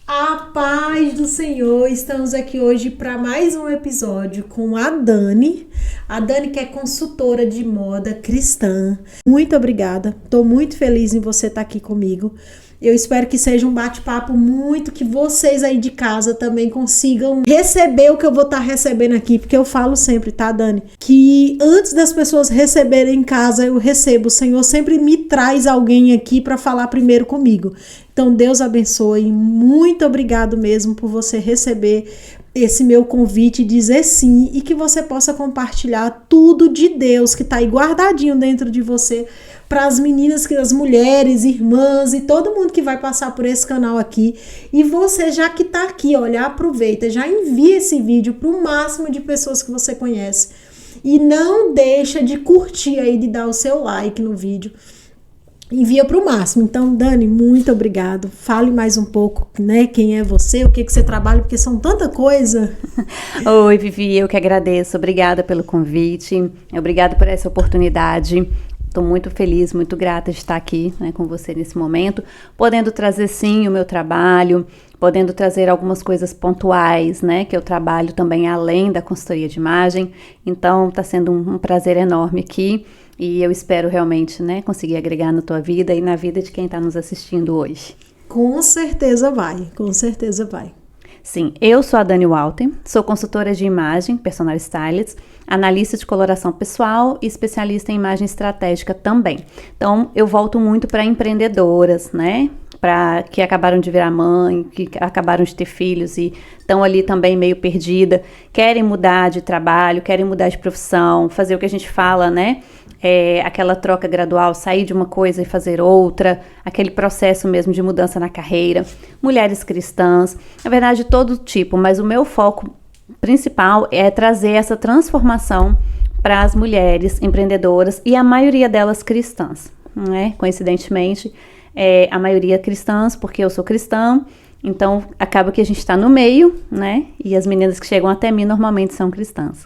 A paz do Senhor, estamos aqui hoje para mais um episódio com a Dani que é consultora de moda cristã. Muito obrigada, estou muito feliz em você estar aqui comigo. Eu espero que seja um bate-papo que vocês aí de casa também consigam receber o que eu vou estar recebendo aqui, porque eu falo sempre, tá, Dani? Que antes das pessoas receberem em casa, eu recebo. O Senhor sempre me traz alguém aqui para falar primeiro comigo. Então, Deus abençoe. Muito obrigado mesmo por você receber esse meu convite e dizer sim, e que você possa compartilhar tudo de Deus que tá aí guardadinho dentro de você para as meninas, as mulheres, irmãs e todo mundo que vai passar por esse canal aqui. E você, já que tá aqui, olha, aproveita, já envia esse vídeo para o máximo de pessoas que você conhece. E não deixa de curtir aí, de dar o seu like no vídeo. Envia para o máximo. Então, Dani, muito obrigado. Fale mais um pouco, né? Quem é você, o que você trabalha, porque são tanta coisa. Oi, Vivi, eu que agradeço. Obrigada pelo convite. Obrigada por essa oportunidade. Estou muito feliz, muito grata de estar aqui, né, com você nesse momento, podendo trazer sim o meu trabalho, podendo trazer algumas coisas pontuais, né, que eu trabalho também além da consultoria de imagem. Então, está sendo um prazer enorme aqui e eu espero realmente, né, conseguir agregar na tua vida e na vida de quem está nos assistindo hoje. Com certeza vai, com certeza vai. Sim, eu sou a Dani Walter, sou consultora de imagem, personal stylist, analista de coloração pessoal e especialista em imagem estratégica também. Então, eu volto muito para empreendedoras, né? Para que acabaram de virar mãe, que acabaram de ter filhos e estão ali também meio perdida, querem mudar de trabalho, querem mudar de profissão, fazer o que a gente fala, né? Aquela troca gradual, sair de uma coisa e fazer outra, aquele processo mesmo de mudança na carreira, mulheres cristãs, na verdade todo tipo, mas o meu foco principal é trazer essa transformação para as mulheres empreendedoras e a maioria delas cristãs, né? Coincidentemente, a maioria cristãs, porque eu sou cristã, então acaba que a gente está no meio, né? E as meninas que chegam até mim normalmente são cristãs.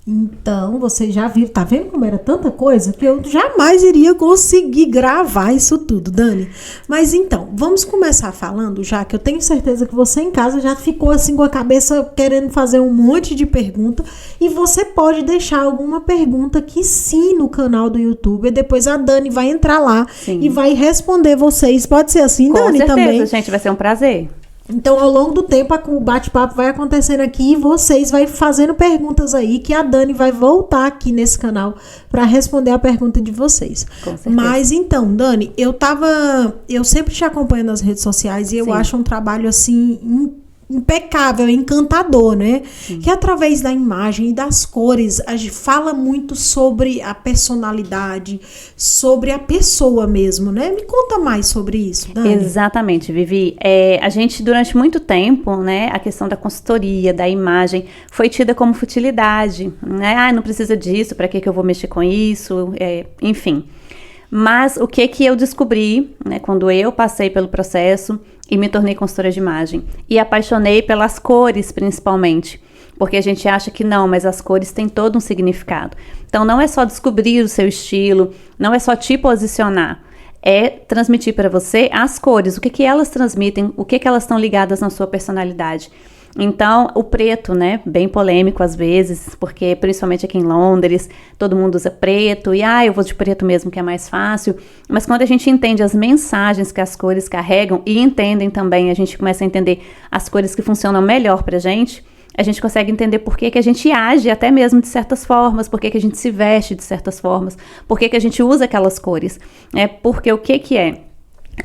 Então, você já viu, tá vendo como era tanta coisa que eu jamais iria conseguir gravar isso tudo, Dani? Mas então, vamos começar falando, já que eu tenho certeza que você em casa já ficou assim com a cabeça querendo fazer um monte de pergunta, e você pode deixar alguma pergunta aqui sim no canal do YouTube, e depois a Dani vai entrar lá e vai responder vocês. Pode ser assim, Dani, também? Com certeza, gente, vai ser um prazer. Então, ao longo do tempo, o bate-papo vai acontecendo aqui e vocês vai fazendo perguntas aí, que a Dani vai voltar aqui nesse canal para responder a pergunta de vocês. Com certeza. Mas então, Dani, eu sempre te acompanho nas redes sociais e eu acho um trabalho assim impecável, encantador, né? Sim. Que através da imagem e das cores a gente fala muito sobre a personalidade, sobre a pessoa mesmo, né? Me conta mais sobre isso, Dani. Exatamente, Vivi. A gente, durante muito tempo, né, a questão da consultoria, da imagem, foi tida como futilidade, né? Não precisa disso, para que eu vou mexer com isso? Enfim. Mas o que eu descobri, né, quando eu passei pelo processo e me tornei consultora de imagem e apaixonei pelas cores principalmente, porque a gente acha que não, mas as cores têm todo um significado. Então não é só descobrir o seu estilo, não é só te posicionar, é transmitir para você as cores, o que elas transmitem, o que elas estão ligadas na sua personalidade. Então, o preto, né, bem polêmico às vezes, porque principalmente aqui em Londres, todo mundo usa preto, e eu vou de preto mesmo que é mais fácil, mas quando a gente entende as mensagens que as cores carregam, e entendem também, a gente começa a entender as cores que funcionam melhor pra gente, a gente consegue entender por que a gente age até mesmo de certas formas, por que a gente se veste de certas formas, por que a gente usa aquelas cores, porque o que é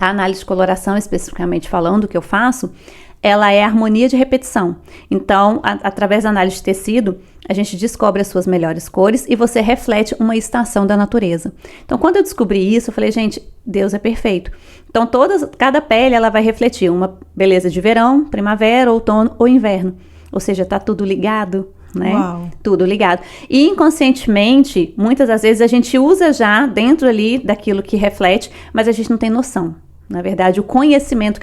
a análise de coloração, especificamente falando, que eu faço, ela é a harmonia de repetição. Então, através da análise de tecido, a gente descobre as suas melhores cores e você reflete uma estação da natureza. Então, quando eu descobri isso, eu falei, gente, Deus é perfeito. Então, cada pele, ela vai refletir uma beleza de verão, primavera, outono ou inverno. Ou seja, tá tudo ligado, né? Uau. Tudo ligado. E inconscientemente, muitas das vezes a gente usa já dentro ali daquilo que reflete, mas a gente não tem noção. Na verdade, o conhecimento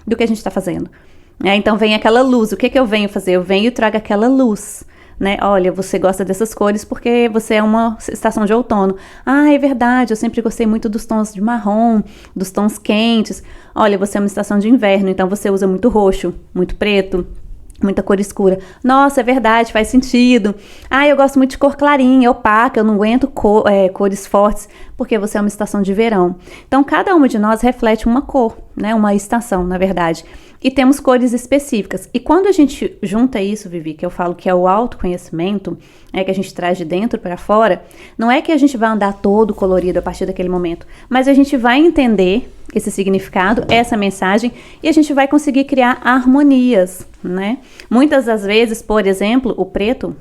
do que a gente está fazendo. Então vem aquela luz. O que eu venho fazer? Eu venho e trago aquela luz, né? Olha, você gosta dessas cores porque você é uma estação de outono. Ah, é verdade, eu sempre gostei muito dos tons de marrom, dos tons quentes. Olha, você é uma estação de inverno, então você usa muito roxo, muito preto, muita cor escura. Nossa, é verdade, faz sentido. Ah, eu gosto muito de cor clarinha, opaca, eu não aguento cores fortes, porque você é uma estação de verão. Então, cada uma de nós reflete uma cor, né? Uma estação, na verdade. E temos cores específicas. E quando a gente junta isso, Vivi, que eu falo que é o autoconhecimento, que a gente traz de dentro para fora, não é que a gente vai andar todo colorido a partir daquele momento, mas a gente vai entender esse significado, essa mensagem, e a gente vai conseguir criar harmonias, né? Muitas das vezes, por exemplo, o preto,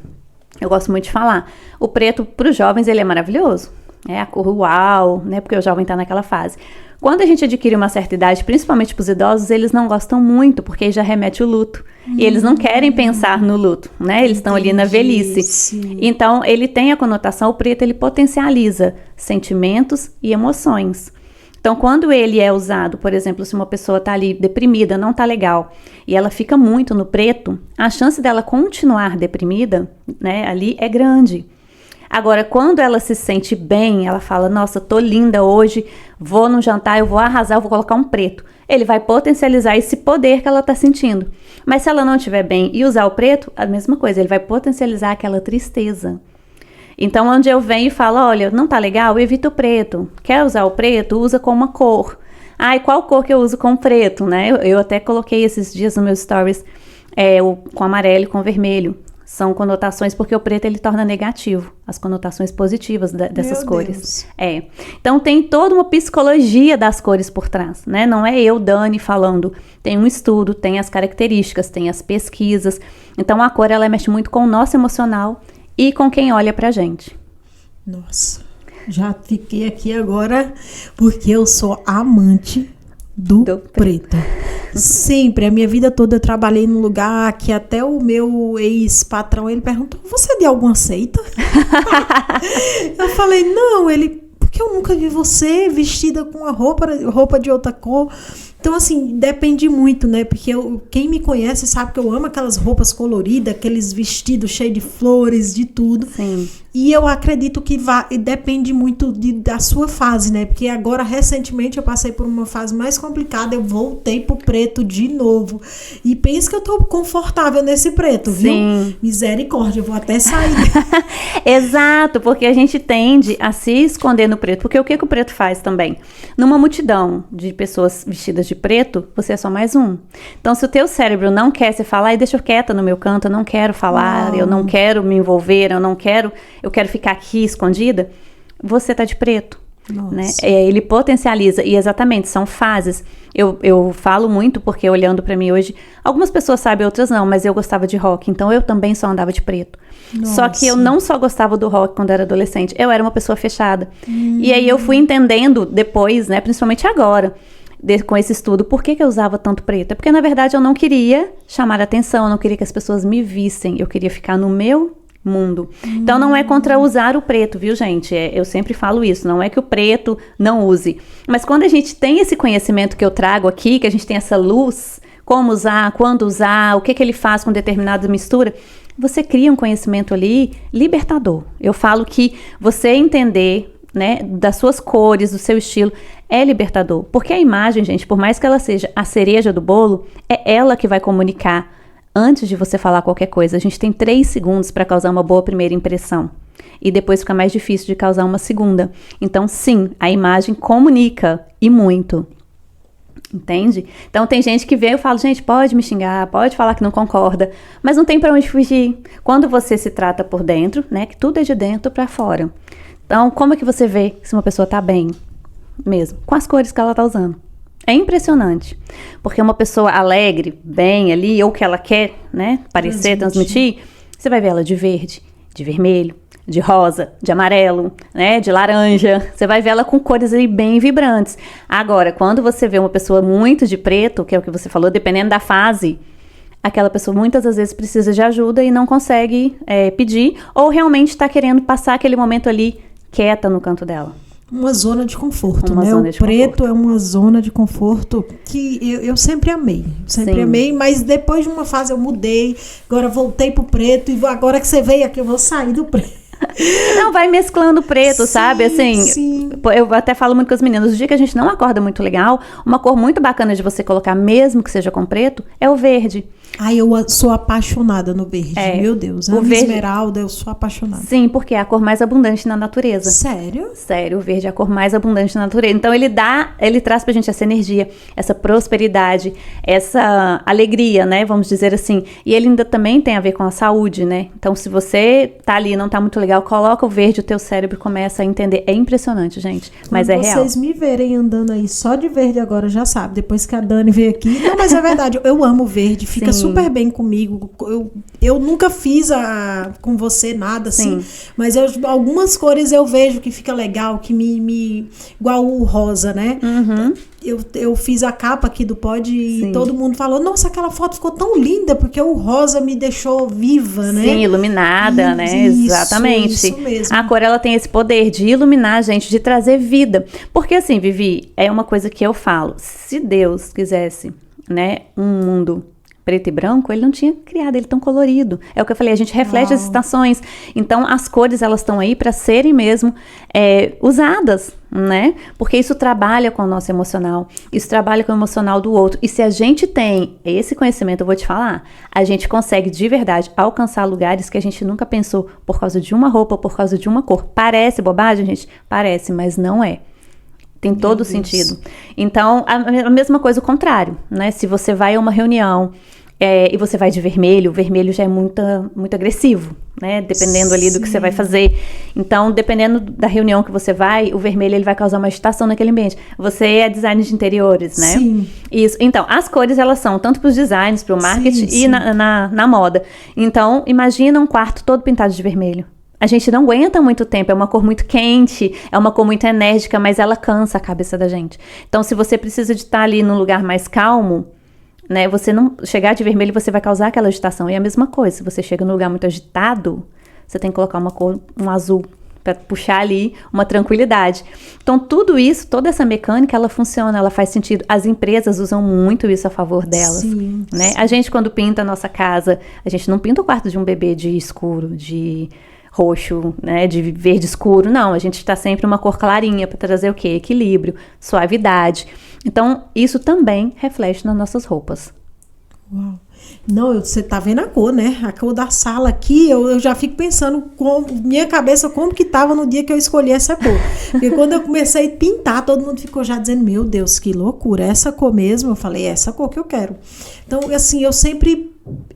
eu gosto muito de falar, o preto para os jovens ele é maravilhoso, é a cor uau, né? Porque o jovem está naquela fase. Quando a gente adquire uma certa idade, principalmente para os idosos, eles não gostam muito, porque já remete o luto. E eles não querem pensar no luto, né? Eles estão ali na velhice. Sim. Então, ele tem a conotação, o preto, ele potencializa sentimentos e emoções. Então, quando ele é usado, por exemplo, se uma pessoa está ali deprimida, não está legal, e ela fica muito no preto, a chance dela continuar deprimida, né, ali é grande. Agora, quando ela se sente bem, ela fala, nossa, tô linda hoje, vou num jantar, eu vou arrasar, eu vou colocar um preto. Ele vai potencializar esse poder que ela tá sentindo. Mas se ela não estiver bem e usar o preto, a mesma coisa, ele vai potencializar aquela tristeza. Então, onde eu venho e falo, olha, não tá legal, evita o preto. Quer usar o preto? Usa com uma cor. Ah, e qual cor que eu uso com preto, né? Eu até coloquei esses dias nos meus stories, com amarelo e com vermelho. São conotações, porque o preto ele torna negativo, as conotações positivas dessas cores. Então tem toda uma psicologia das cores por trás, né? Não é eu, Dani, falando. Tem um estudo, tem as características, tem as pesquisas. Então a cor ela mexe muito com o nosso emocional e com quem olha pra gente. Nossa, já fiquei aqui agora porque eu sou amante do preto. Sempre, a minha vida toda eu trabalhei num lugar que até o meu ex-patrão, ele perguntou, você é de alguma seita? Eu falei, não, porque eu nunca vi você vestida com a roupa de outra cor. Então, assim, depende muito, né? Porque quem me conhece sabe que eu amo aquelas roupas coloridas, aqueles vestidos cheios de flores, de tudo. Sim. E eu acredito que depende muito da sua fase, né? Porque agora, recentemente, eu passei por uma fase mais complicada, eu voltei pro preto de novo. E penso que eu tô confortável nesse preto, viu? Sim. Misericórdia, eu vou até sair. Exato, porque a gente tende a se esconder no preto. Porque o que o preto faz também? Numa multidão de pessoas vestidas de preto, você é só mais um. Então, se o teu cérebro não quer se falar, deixa eu quieta no meu canto, eu não quero falar, eu não quero me envolver, eu quero ficar aqui escondida, você tá de preto. Né? Ele potencializa, e exatamente, são fases. Eu falo muito porque olhando pra mim hoje, algumas pessoas sabem, outras não, mas eu gostava de rock, então eu também só andava de preto. Nossa. Só que eu não só gostava do rock quando era adolescente, eu era uma pessoa fechada. E aí eu fui entendendo depois, né, principalmente agora, com esse estudo, por que eu usava tanto preto? É porque na verdade eu não queria chamar atenção, eu não queria que as pessoas me vissem, eu queria ficar no meu mundo. Então não é contra usar o preto, viu, gente? Eu sempre falo isso, não é que o preto não use. Mas quando a gente tem esse conhecimento que eu trago aqui, que a gente tem essa luz, como usar, quando usar, o que ele faz com determinada mistura, você cria um conhecimento ali libertador. Eu falo que você entender, né, das suas cores, do seu estilo, é libertador. Porque a imagem, gente, por mais que ela seja a cereja do bolo, é ela que vai comunicar. Antes de você falar qualquer coisa, a gente tem 3 segundos para causar uma boa primeira impressão. E depois fica mais difícil de causar uma segunda. Então, sim, a imagem comunica, e muito. Entende? Então, tem gente que vê, eu falo, gente, pode me xingar, pode falar que não concorda, mas não tem para onde fugir. Quando você se trata por dentro, né, que tudo é de dentro para fora. Então, como é que você vê se uma pessoa tá bem mesmo? Com as cores que ela tá usando. É impressionante, porque uma pessoa alegre, bem ali, ou que ela quer, né, parecer, transmitir, você vai ver ela de verde, de vermelho, de rosa, de amarelo, né, de laranja, você vai ver ela com cores aí bem vibrantes. Agora, quando você vê uma pessoa muito de preto, que é o que você falou, dependendo da fase, aquela pessoa muitas das vezes precisa de ajuda e não consegue pedir, ou realmente está querendo passar aquele momento ali quieta no canto dela. uma zona de conforto, Uma né? zona O de preto conforto. é uma zona de conforto que eu sempre amei. Sempre Sim. amei, mas depois de uma fase eu mudei, agora voltei pro preto e agora que você veio aqui eu vou sair do preto. Não, vai mesclando preto, sabe? Assim, Sim. eu até falo muito com as meninas, o dia que a gente não acorda muito legal, uma cor muito bacana de você colocar, mesmo que seja com preto, é o verde. Ai, eu sou apaixonada no verde, meu Deus. o A verde- esmeralda, eu sou apaixonada. Sim, porque é a cor mais abundante na natureza. Sério? Sério, o verde é a cor mais abundante na natureza. Então ele traz pra gente essa energia, essa prosperidade, essa alegria, né? Vamos dizer assim. E ele ainda também tem a ver com a saúde, né? Então se você tá ali e não tá muito legal, coloca o verde, o teu cérebro começa a entender. É impressionante, gente, mas Quando é real. vocês me verem andando aí só de verde agora, já sabe. Depois que a Dani veio aqui. Não, mas é verdade, eu amo verde, fica Sim. super bem comigo. Eu nunca fiz com você nada assim, Sim. mas algumas cores eu vejo que fica legal, que igual o rosa, né? Uhum. Eu fiz a capa aqui do pod e Sim. todo mundo falou, nossa, aquela foto ficou tão linda, porque o rosa me deixou viva, né? Sim, iluminada, né? Isso, Exatamente. isso mesmo. A cor, ela tem esse poder de iluminar a gente, de trazer vida. Porque assim, Vivi, é uma coisa que eu falo. Se Deus quisesse, né, um mundo preto e branco, ele não tinha criado ele tão colorido. É o que eu falei, a gente reflete as estações. Então, as cores, elas estão aí para serem mesmo usadas, né? Porque isso trabalha com o nosso emocional, isso trabalha com o emocional do outro. E se a gente tem esse conhecimento, eu vou te falar, a gente consegue de verdade alcançar lugares que a gente nunca pensou por causa de uma roupa, por causa de uma cor. Parece bobagem, gente? Parece, mas não é. Tem todo o sentido. Então, a mesma coisa, o contrário, né? Se você vai a uma reunião e você vai de vermelho, o vermelho já é muito agressivo, né? Dependendo ali do que você vai fazer. Então, dependendo da reunião que você vai, o vermelho ele vai causar uma agitação naquele ambiente. Você é designer de interiores, né? Sim. Isso. Então, as cores, elas são tanto para os designs, para o marketing Sim. e na moda. Então, imagina um quarto todo pintado de vermelho. A gente não aguenta muito tempo, é uma cor muito quente, é uma cor muito enérgica, mas ela cansa a cabeça da gente. Então, se você precisa de estar ali num lugar mais calmo, né, você não chegar de vermelho, você vai causar aquela agitação. E a mesma coisa, se você chega num lugar muito agitado, você tem que colocar uma cor, um azul, para puxar ali uma tranquilidade. Então, tudo isso, toda essa mecânica, ela funciona, ela faz sentido. As empresas usam muito isso a favor delas. Sim, né? sim. A gente, quando pinta a nossa casa, a gente não pinta o quarto de um bebê de escuro, de roxo, né, de verde escuro, não, a gente está sempre uma cor clarinha para trazer o quê? Equilíbrio, suavidade. Então, isso também reflete nas nossas roupas. Uau. Não, você tá vendo a cor, né? A cor da sala aqui, eu já fico pensando, minha cabeça, como que tava no dia que eu escolhi essa cor. Porque quando eu comecei a pintar, todo mundo ficou já dizendo, meu Deus, que loucura, essa cor mesmo. Eu falei, essa cor que eu quero. Então, assim,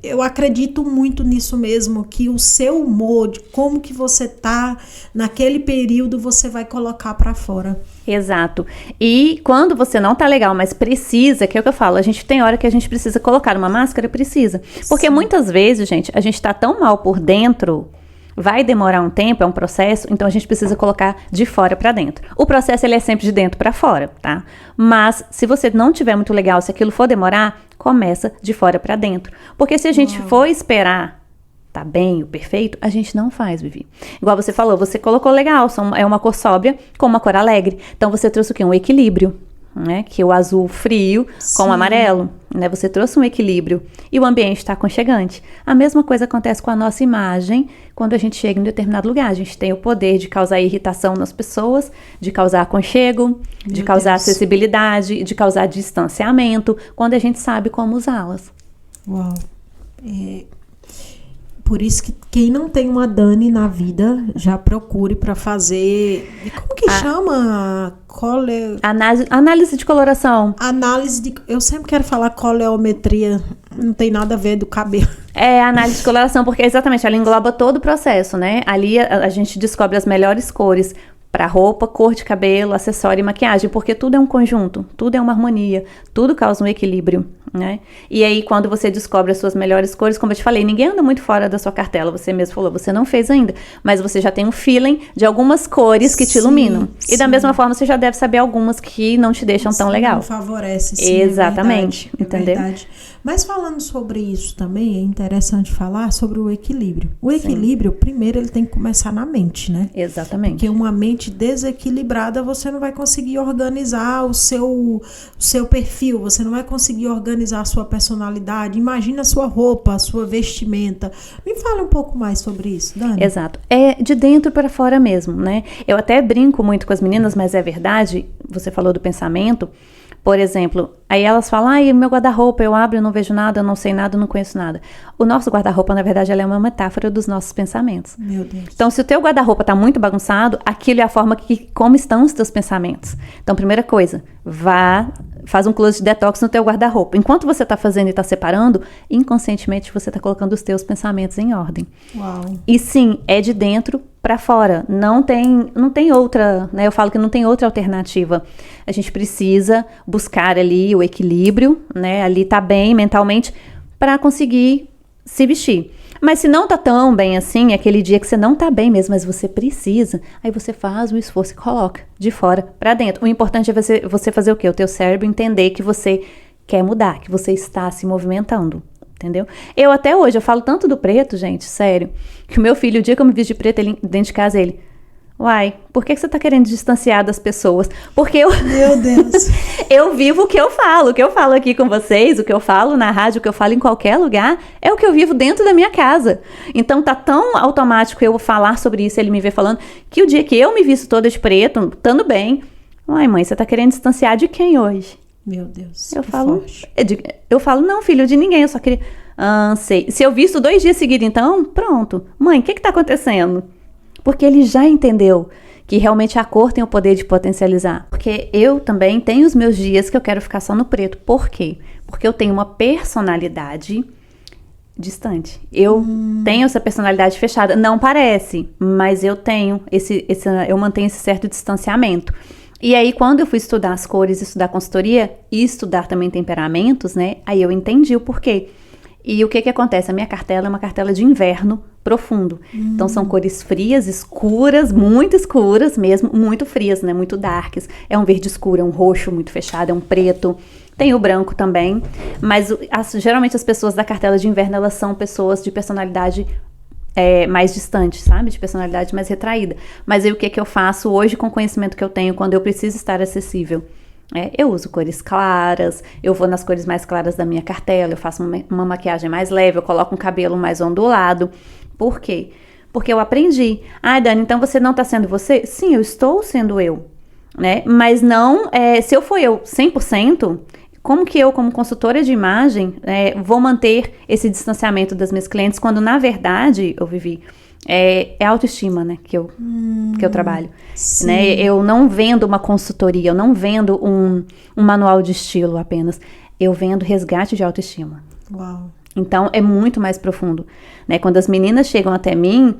eu acredito muito nisso mesmo, que o seu humor, de como que você tá naquele período, você vai colocar pra fora. Exato. E quando você não tá legal, mas precisa, que é o que eu falo, a gente tem hora que a gente precisa colocar uma máscara, precisa. Porque muitas vezes, gente, a gente tá tão mal por dentro, vai demorar um tempo, é um processo, então a gente precisa colocar de fora pra dentro. O processo, ele é sempre de dentro pra fora, tá? Mas se você não tiver muito legal, se aquilo for demorar, começa de fora pra dentro. Porque se a gente for esperar tá bem, o perfeito, a gente não faz, Vivi. Igual você falou, você colocou legal, é uma cor sóbria com uma cor alegre. Então você trouxe o quê? Um equilíbrio, né? Que o azul frio com o amarelo, né? Você trouxe um equilíbrio e o ambiente está aconchegante. A mesma coisa acontece com a nossa imagem quando a gente chega em um determinado lugar. A gente tem o poder de causar irritação nas pessoas, de causar aconchego, de causar acessibilidade, de causar distanciamento, quando a gente sabe como usá-las. Uau. Por isso que quem não tem uma Dani na vida, já procure para fazer... Como que chama? Análise de coloração. Análise de... Eu sempre quero falar coleometria. Não tem nada a ver do cabelo. É análise de coloração, porque exatamente, ela engloba todo o processo, né? Ali a gente descobre as melhores cores para roupa, cor de cabelo, acessório e maquiagem, porque tudo é um conjunto, tudo é uma harmonia, tudo causa um equilíbrio, né? E aí, quando você descobre as suas melhores cores, como eu te falei, ninguém anda muito fora da sua cartela, você mesmo falou, você não fez ainda, mas você já tem um feeling de algumas cores que te iluminam. E da mesma forma, você já deve saber algumas que não te deixam tão legal. Não favorece, sim. Exatamente, é verdade, entendeu? É verdade. Mas falando sobre isso também, é interessante falar sobre o equilíbrio. O equilíbrio, primeiro, ele tem que começar na mente, né? Exatamente. Porque uma mente desequilibrada, você não vai conseguir organizar o seu perfil, você não vai conseguir organizar a sua personalidade. Imagina a sua roupa, a sua vestimenta. Me fala um pouco mais sobre isso, Dani. Exato. É de dentro para fora mesmo, né? Eu até brinco muito com as meninas, mas é verdade, você falou do pensamento. Por exemplo, aí elas falam, ai, meu guarda-roupa, eu abro, eu não vejo nada, eu não sei nada, eu não conheço nada. O nosso guarda-roupa, na verdade, ele é uma metáfora dos nossos pensamentos. Meu Deus. Então, se o teu guarda-roupa está muito bagunçado, aquilo é a forma como estão os teus pensamentos. Então, primeira coisa, faz um closet detox no teu guarda-roupa. Enquanto você está fazendo e está separando, inconscientemente você está colocando os teus pensamentos em ordem. Uau. E sim, é de dentro para fora. Não tem outra, né? Eu falo que não tem outra alternativa. A gente precisa buscar ali o equilíbrio, né? Ali tá bem mentalmente para conseguir se vestir. Mas se não tá tão bem assim, aquele dia que você não tá bem mesmo, mas você precisa, aí você faz um esforço e coloca de fora para dentro. O importante é você fazer o quê? O teu cérebro entender que você quer mudar, que você está se movimentando. Entendeu? Eu até hoje, eu falo tanto do preto, gente, sério, que o meu filho, o dia que eu me visto de preto, ele, dentro de casa, ele, uai, por que você tá querendo distanciar das pessoas? Porque eu... Meu Deus. Eu vivo o que eu falo aqui com vocês, o que eu falo na rádio, o que eu falo em qualquer lugar, é o que eu vivo dentro da minha casa. Então tá tão automático eu falar sobre isso, ele me ver falando, que o dia que eu me visto toda de preto, estando bem, uai, mãe, você tá querendo distanciar de quem hoje? Meu Deus, eu falo, não, filho, de ninguém, eu só queria... sei. Se eu visto 2 dias seguidos, então, pronto. Mãe, o que tá acontecendo? Porque ele já entendeu que realmente a cor tem o poder de potencializar. Porque eu também tenho os meus dias que eu quero ficar só no preto. Por quê? Porque eu tenho uma personalidade distante. Eu tenho essa personalidade fechada. Não parece, mas eu tenho eu mantenho esse certo distanciamento. E aí, quando eu fui estudar as cores, estudar consultoria e estudar também temperamentos, né? Aí eu entendi o porquê. E o que acontece? A minha cartela é uma cartela de inverno profundo. Então, são cores frias, escuras, muito escuras mesmo, muito frias, né? Muito darks. É um verde escuro, é um roxo muito fechado, é um preto. Tem o branco também. Mas, geralmente, as pessoas da cartela de inverno, elas são pessoas de personalidade mais distante, sabe? De personalidade mais retraída. Mas aí o que eu faço hoje com o conhecimento que eu tenho quando eu preciso estar acessível? Eu uso cores claras, eu vou nas cores mais claras da minha cartela, eu faço uma maquiagem mais leve, eu coloco um cabelo mais ondulado. Por quê? Porque eu aprendi. Ah, Dani, então você não tá sendo você? Sim, eu estou sendo eu, né? Mas não, se eu for eu 100%, como que eu, como consultora de imagem, vou manter esse distanciamento das minhas clientes quando, na verdade, eu vivi... É autoestima, né, que eu trabalho. Né? Eu não vendo uma consultoria, eu não vendo um manual de estilo apenas. Eu vendo resgate de autoestima. Uau. Então, é muito mais profundo. Né? Quando as meninas chegam até mim,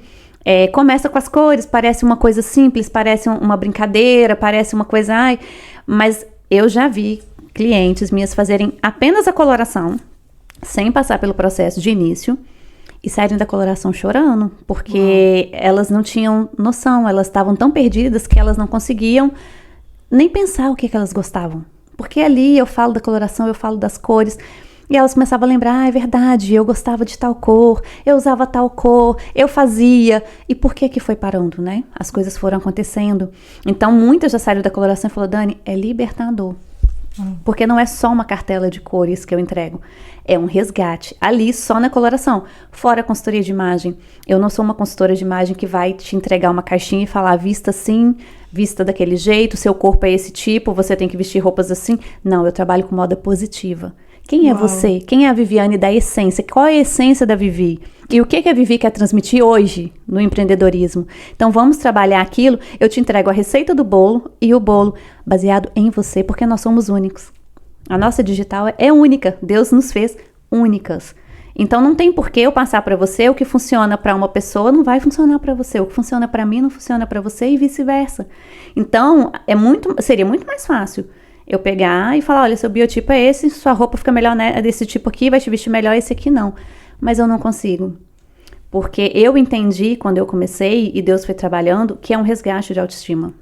começa com as cores, parece uma coisa simples, parece uma brincadeira, parece uma coisa... mas eu já vi clientes minhas fazerem apenas a coloração, sem passar pelo processo de início, e saírem da coloração chorando, porque elas não tinham noção, elas estavam tão perdidas que elas não conseguiam nem pensar o que elas gostavam. Porque ali eu falo da coloração, eu falo das cores, e elas começavam a lembrar, é verdade, eu gostava de tal cor, eu usava tal cor, eu fazia. E por que foi parando, né? As coisas foram acontecendo. Então, muitas já saíram da coloração e falaram, Dani, é libertador. Porque não é só uma cartela de cores que eu entrego, é um resgate, ali só na coloração, fora a consultoria de imagem. Eu não sou uma consultora de imagem que vai te entregar uma caixinha e falar, vista assim, vista daquele jeito, seu corpo é esse tipo, você tem que vestir roupas assim. Não, eu trabalho com moda positiva. Quem é você? Quem é a Viviane da essência? Qual é a essência da Vivi? E o que a Vivi quer transmitir hoje no empreendedorismo? Então, vamos trabalhar aquilo. Eu te entrego a receita do bolo e o bolo baseado em você, porque nós somos únicos. A nossa digital é única. Deus nos fez únicas. Então, não tem por que eu passar para você o que funciona para uma pessoa, não vai funcionar para você. O que funciona para mim não funciona para você e vice-versa. Então, seria muito mais fácil eu pegar e falar, olha, seu biotipo é esse, sua roupa fica melhor, né, desse tipo aqui, vai te vestir melhor, esse aqui não. Mas eu não consigo. Porque eu entendi, quando eu comecei, e Deus foi trabalhando, que é um resgate de autoestima.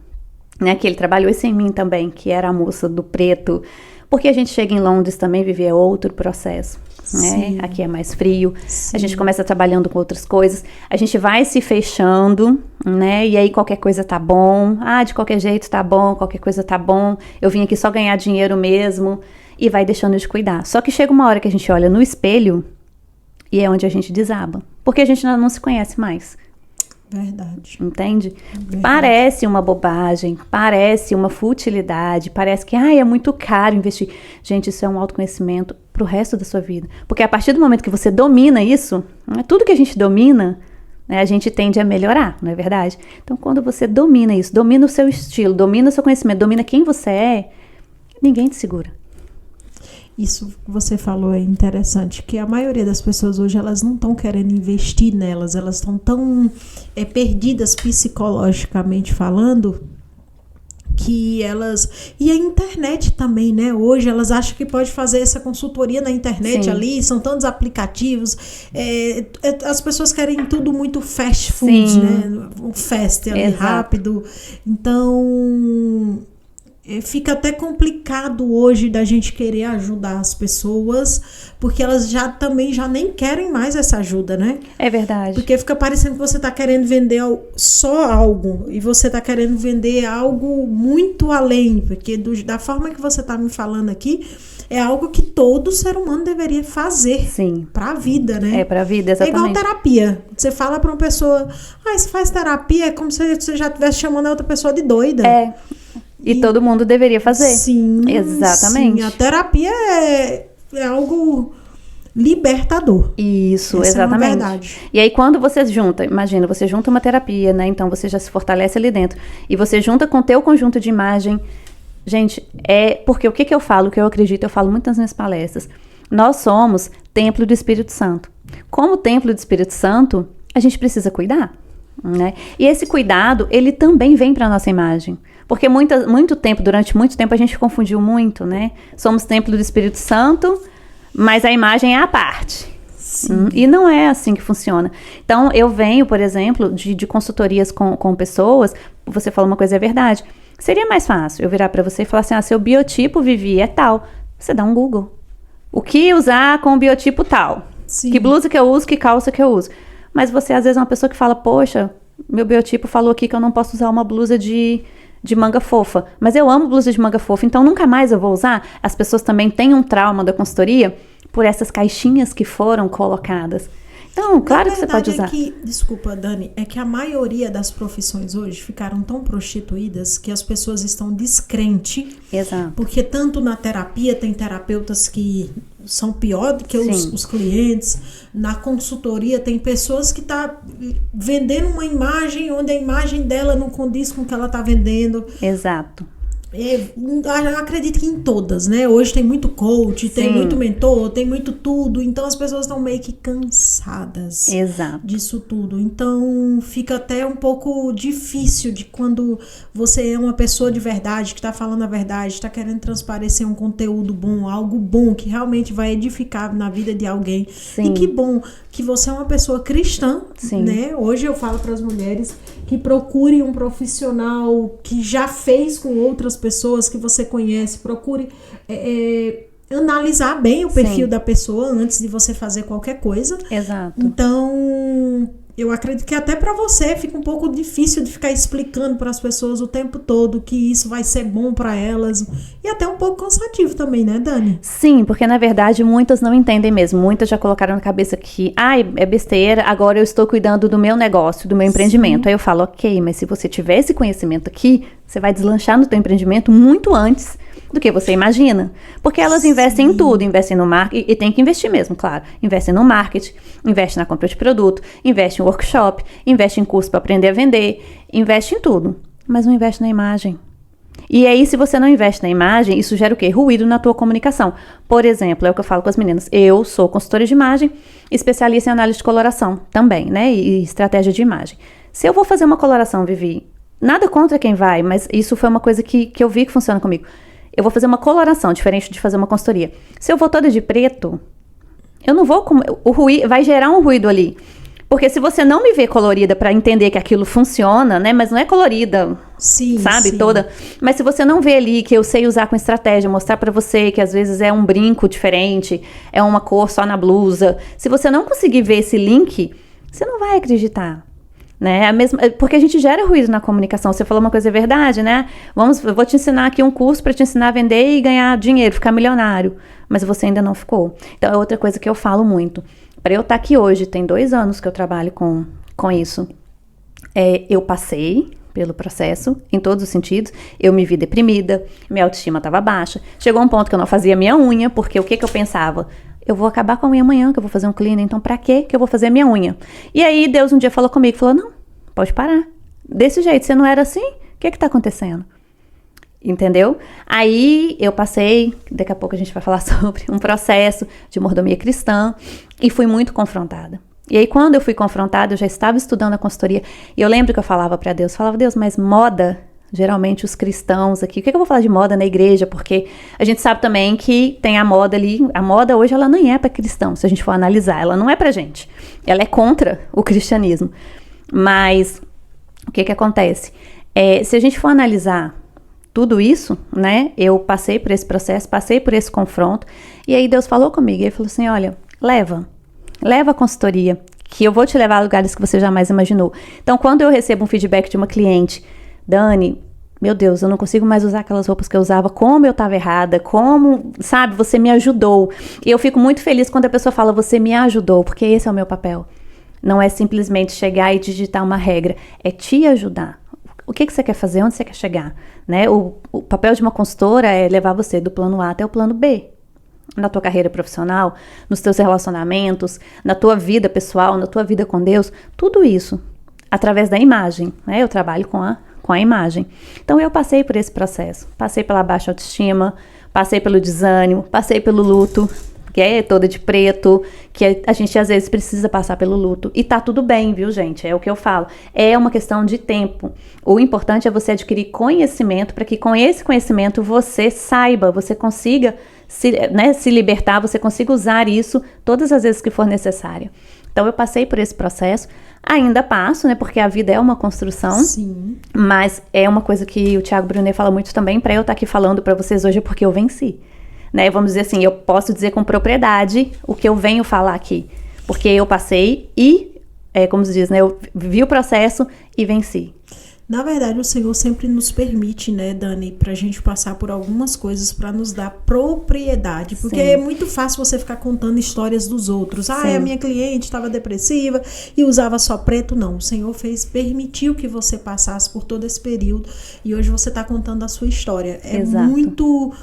Né, que ele trabalhou isso em mim também, que era a moça do preto. Porque a gente chega em Londres também, viver outro processo. Né? Aqui é mais frio, a gente começa trabalhando com outras coisas, a gente vai se fechando, né? E aí qualquer coisa tá bom, de qualquer jeito tá bom, qualquer coisa tá bom, eu vim aqui só ganhar dinheiro mesmo, e vai deixando de cuidar. Só que chega uma hora que a gente olha no espelho e é onde a gente desaba, porque a gente não se conhece mais. Verdade. Entende? Verdade. Parece uma bobagem, parece uma futilidade, parece que é muito caro investir. Gente, isso é um autoconhecimento pro resto da sua vida. Porque a partir do momento que você domina isso, tudo que a gente domina, né, a gente tende a melhorar, não é verdade? Então, quando você domina isso, domina o seu estilo, domina o seu conhecimento, domina quem você é, ninguém te segura. Isso que você falou é interessante, que a maioria das pessoas hoje, elas não estão querendo investir nelas, elas estão tão perdidas psicologicamente falando, que elas... E a internet também, né? Hoje elas acham que pode fazer essa consultoria na internet. Sim. Ali, são tantos aplicativos. As pessoas querem tudo muito fast food, sim, né? Um fast ali, rápido. Então... fica até complicado hoje da gente querer ajudar as pessoas, porque elas já nem querem mais essa ajuda, né? É verdade. Porque fica parecendo que você tá querendo vender só algo, e você tá querendo vender algo muito além, porque da forma que você tá me falando aqui, é algo que todo ser humano deveria fazer. Sim. Pra vida, né? É pra vida, exatamente. É igual terapia. Você fala pra uma pessoa, você faz terapia, é como se você já estivesse chamando a outra pessoa de doida. E todo mundo deveria fazer. Sim. Exatamente. Sim. A terapia é algo libertador. Isso, essa exatamente. É uma verdade. E aí quando você junta, imagina, você junta uma terapia, né? Então você já se fortalece ali dentro. E você junta com o teu conjunto de imagem. Gente, porque o que eu falo, o que eu acredito, eu falo muito nas minhas palestras. Nós somos templo do Espírito Santo. Como templo do Espírito Santo, a gente precisa cuidar. Né? E esse cuidado, ele também vem para a nossa imagem. Porque durante muito tempo, a gente confundiu muito, né? Somos templo do Espírito Santo, mas a imagem é a parte. E não é assim que funciona. Então, eu venho, por exemplo, de consultorias com pessoas, você falou uma coisa, é verdade. Seria mais fácil eu virar para você e falar assim, seu biotipo, Vivi, é tal. Você dá um Google. O que usar com o biotipo tal? Sim. Que blusa que eu uso, que calça que eu uso? Mas você, às vezes, é uma pessoa que fala, poxa, meu biotipo falou aqui que eu não posso usar uma blusa de manga fofa. Mas eu amo blusa de manga fofa, então nunca mais eu vou usar. As pessoas também têm um trauma da consultoria por essas caixinhas que foram colocadas. Então, claro que você pode usar. Desculpa, Dani, é que a maioria das profissões hoje ficaram tão prostituídas que as pessoas estão descrentes. Exato. Porque tanto na terapia tem terapeutas que são pior do que os clientes. Na consultoria tem pessoas que tá vendendo uma imagem onde a imagem dela não condiz com o que ela tá vendendo. Exato. Eu acredito que em todas, né? Hoje tem muito coach, tem muito mentor, tem muito tudo. Então as pessoas estão meio que cansadas. Exato. Disso tudo. Então fica até um pouco difícil de quando você é uma pessoa de verdade, que tá falando a verdade, tá querendo transparecer um conteúdo bom, algo bom que realmente vai edificar na vida de alguém. Sim. E que bom que você é uma pessoa cristã, né? Hoje eu falo para as mulheres que procure um profissional que já fez com outras pessoas que você conhece, procure analisar bem o perfil da pessoa antes de você fazer qualquer coisa. Exato. Então, eu acredito que até para você fica um pouco difícil de ficar explicando para as pessoas o tempo todo que isso vai ser bom para elas. E até um pouco cansativo também, né, Dani? Sim, porque na verdade muitas não entendem mesmo. Muitas já colocaram na cabeça que, é besteira, agora eu estou cuidando do meu negócio, do meu empreendimento. Aí eu falo, ok, mas se você tiver esse conhecimento aqui, você vai deslanchar no teu empreendimento muito antes do que você imagina. Porque elas investem em tudo, investem no marketing, e tem que investir mesmo, claro. Investem no marketing, investem na compra de produto, investem em workshop, investem em curso para aprender a vender, investem em tudo, mas não investe na imagem. E aí, se você não investe na imagem, isso gera o quê? Ruído na tua comunicação. Por exemplo, é o que eu falo com as meninas, eu sou consultora de imagem, especialista em análise de coloração também, né, e estratégia de imagem. Se eu vou fazer uma coloração, Vivi, nada contra quem vai, mas isso foi uma coisa que eu vi que funciona comigo. eu vou fazer uma coloração, diferente de fazer uma consultoria. Se eu vou toda de preto, eu não vou... O ruído, vai gerar um ruído ali. Porque se você não me vê colorida para entender que aquilo funciona, né? Mas não é colorida, sim, sabe? Sim. Toda. Mas se você não vê ali que eu sei usar com estratégia, mostrar para você que às vezes é um brinco diferente, é uma cor só na blusa. Se você não conseguir ver esse link, você não vai acreditar. Né? Porque a gente gera ruído na comunicação. Você falou uma coisa, é verdade, né? Eu vou te ensinar aqui um curso para te ensinar a vender e ganhar dinheiro, ficar milionário. Mas você ainda não ficou. Então, é outra coisa que eu falo muito. Para eu estar aqui hoje, tem 2 anos que eu trabalho com isso. Eu passei pelo processo, em todos os sentidos. Eu me vi deprimida, minha autoestima estava baixa. Chegou um ponto que eu não fazia minha unha, porque o que eu pensava? Eu vou acabar com a unha amanhã, que eu vou fazer um cleaner, então pra quê que eu vou fazer a minha unha? E aí Deus um dia falou comigo, falou, não, pode parar. Desse jeito, você não era assim? O que tá acontecendo? Entendeu? Aí eu passei, daqui a pouco a gente vai falar sobre um processo de mordomia cristã e fui muito confrontada. E aí quando eu fui confrontada, eu já estava estudando a consultoria e eu lembro que eu falava pra Deus, Deus, mas moda... Geralmente os cristãos aqui, o que eu vou falar de moda na igreja? Porque a gente sabe também que tem a moda ali, a moda hoje ela nem é para cristão, se a gente for analisar, ela não é pra gente, ela é contra o cristianismo. Mas o que acontece? Se a gente for analisar tudo isso, né, eu passei por esse processo, passei por esse confronto, e aí Deus falou comigo, ele falou assim, olha, leva a consultoria, que eu vou te levar a lugares que você jamais imaginou. Então quando eu recebo um feedback de uma cliente, Dani, meu Deus, eu não consigo mais usar aquelas roupas que eu usava, como eu estava errada, como, sabe, você me ajudou. E eu fico muito feliz quando a pessoa fala, você me ajudou, porque esse é o meu papel. Não é simplesmente chegar e digitar uma regra, é te ajudar. O que você quer fazer, onde você quer chegar, né? O papel de uma consultora é levar você do plano A até o plano B. Na tua carreira profissional, nos teus relacionamentos, na tua vida pessoal, na tua vida com Deus, tudo isso. Através da imagem, né? Eu trabalho com a imagem. Então, eu passei por esse processo. Passei pela baixa autoestima, passei pelo desânimo, passei pelo luto, que é toda de preto, que a gente às vezes precisa passar pelo luto. E tá tudo bem, viu, gente? É o que eu falo. É uma questão de tempo. O importante é você adquirir conhecimento, para que com esse conhecimento você saiba, você consiga se libertar, você consiga usar isso todas as vezes que for necessário. Então, eu passei por esse processo, ainda passo, né, porque a vida é uma construção. Sim. Mas é uma coisa que o Thiago Brunet fala muito também, para eu estar aqui falando para vocês hoje, porque eu venci. Né, vamos dizer assim, eu posso dizer com propriedade o que eu venho falar aqui, porque eu passei e, como se diz, né, eu vi o processo e venci. Na verdade, o Senhor sempre nos permite, né, Dani, pra gente passar por algumas coisas para nos dar propriedade. Porque Sim. é muito fácil você ficar contando histórias dos outros. Ah, a minha cliente estava depressiva e usava só preto. Não, o Senhor permitiu que você passasse por todo esse período e hoje você está contando a sua história. É Exato. muito...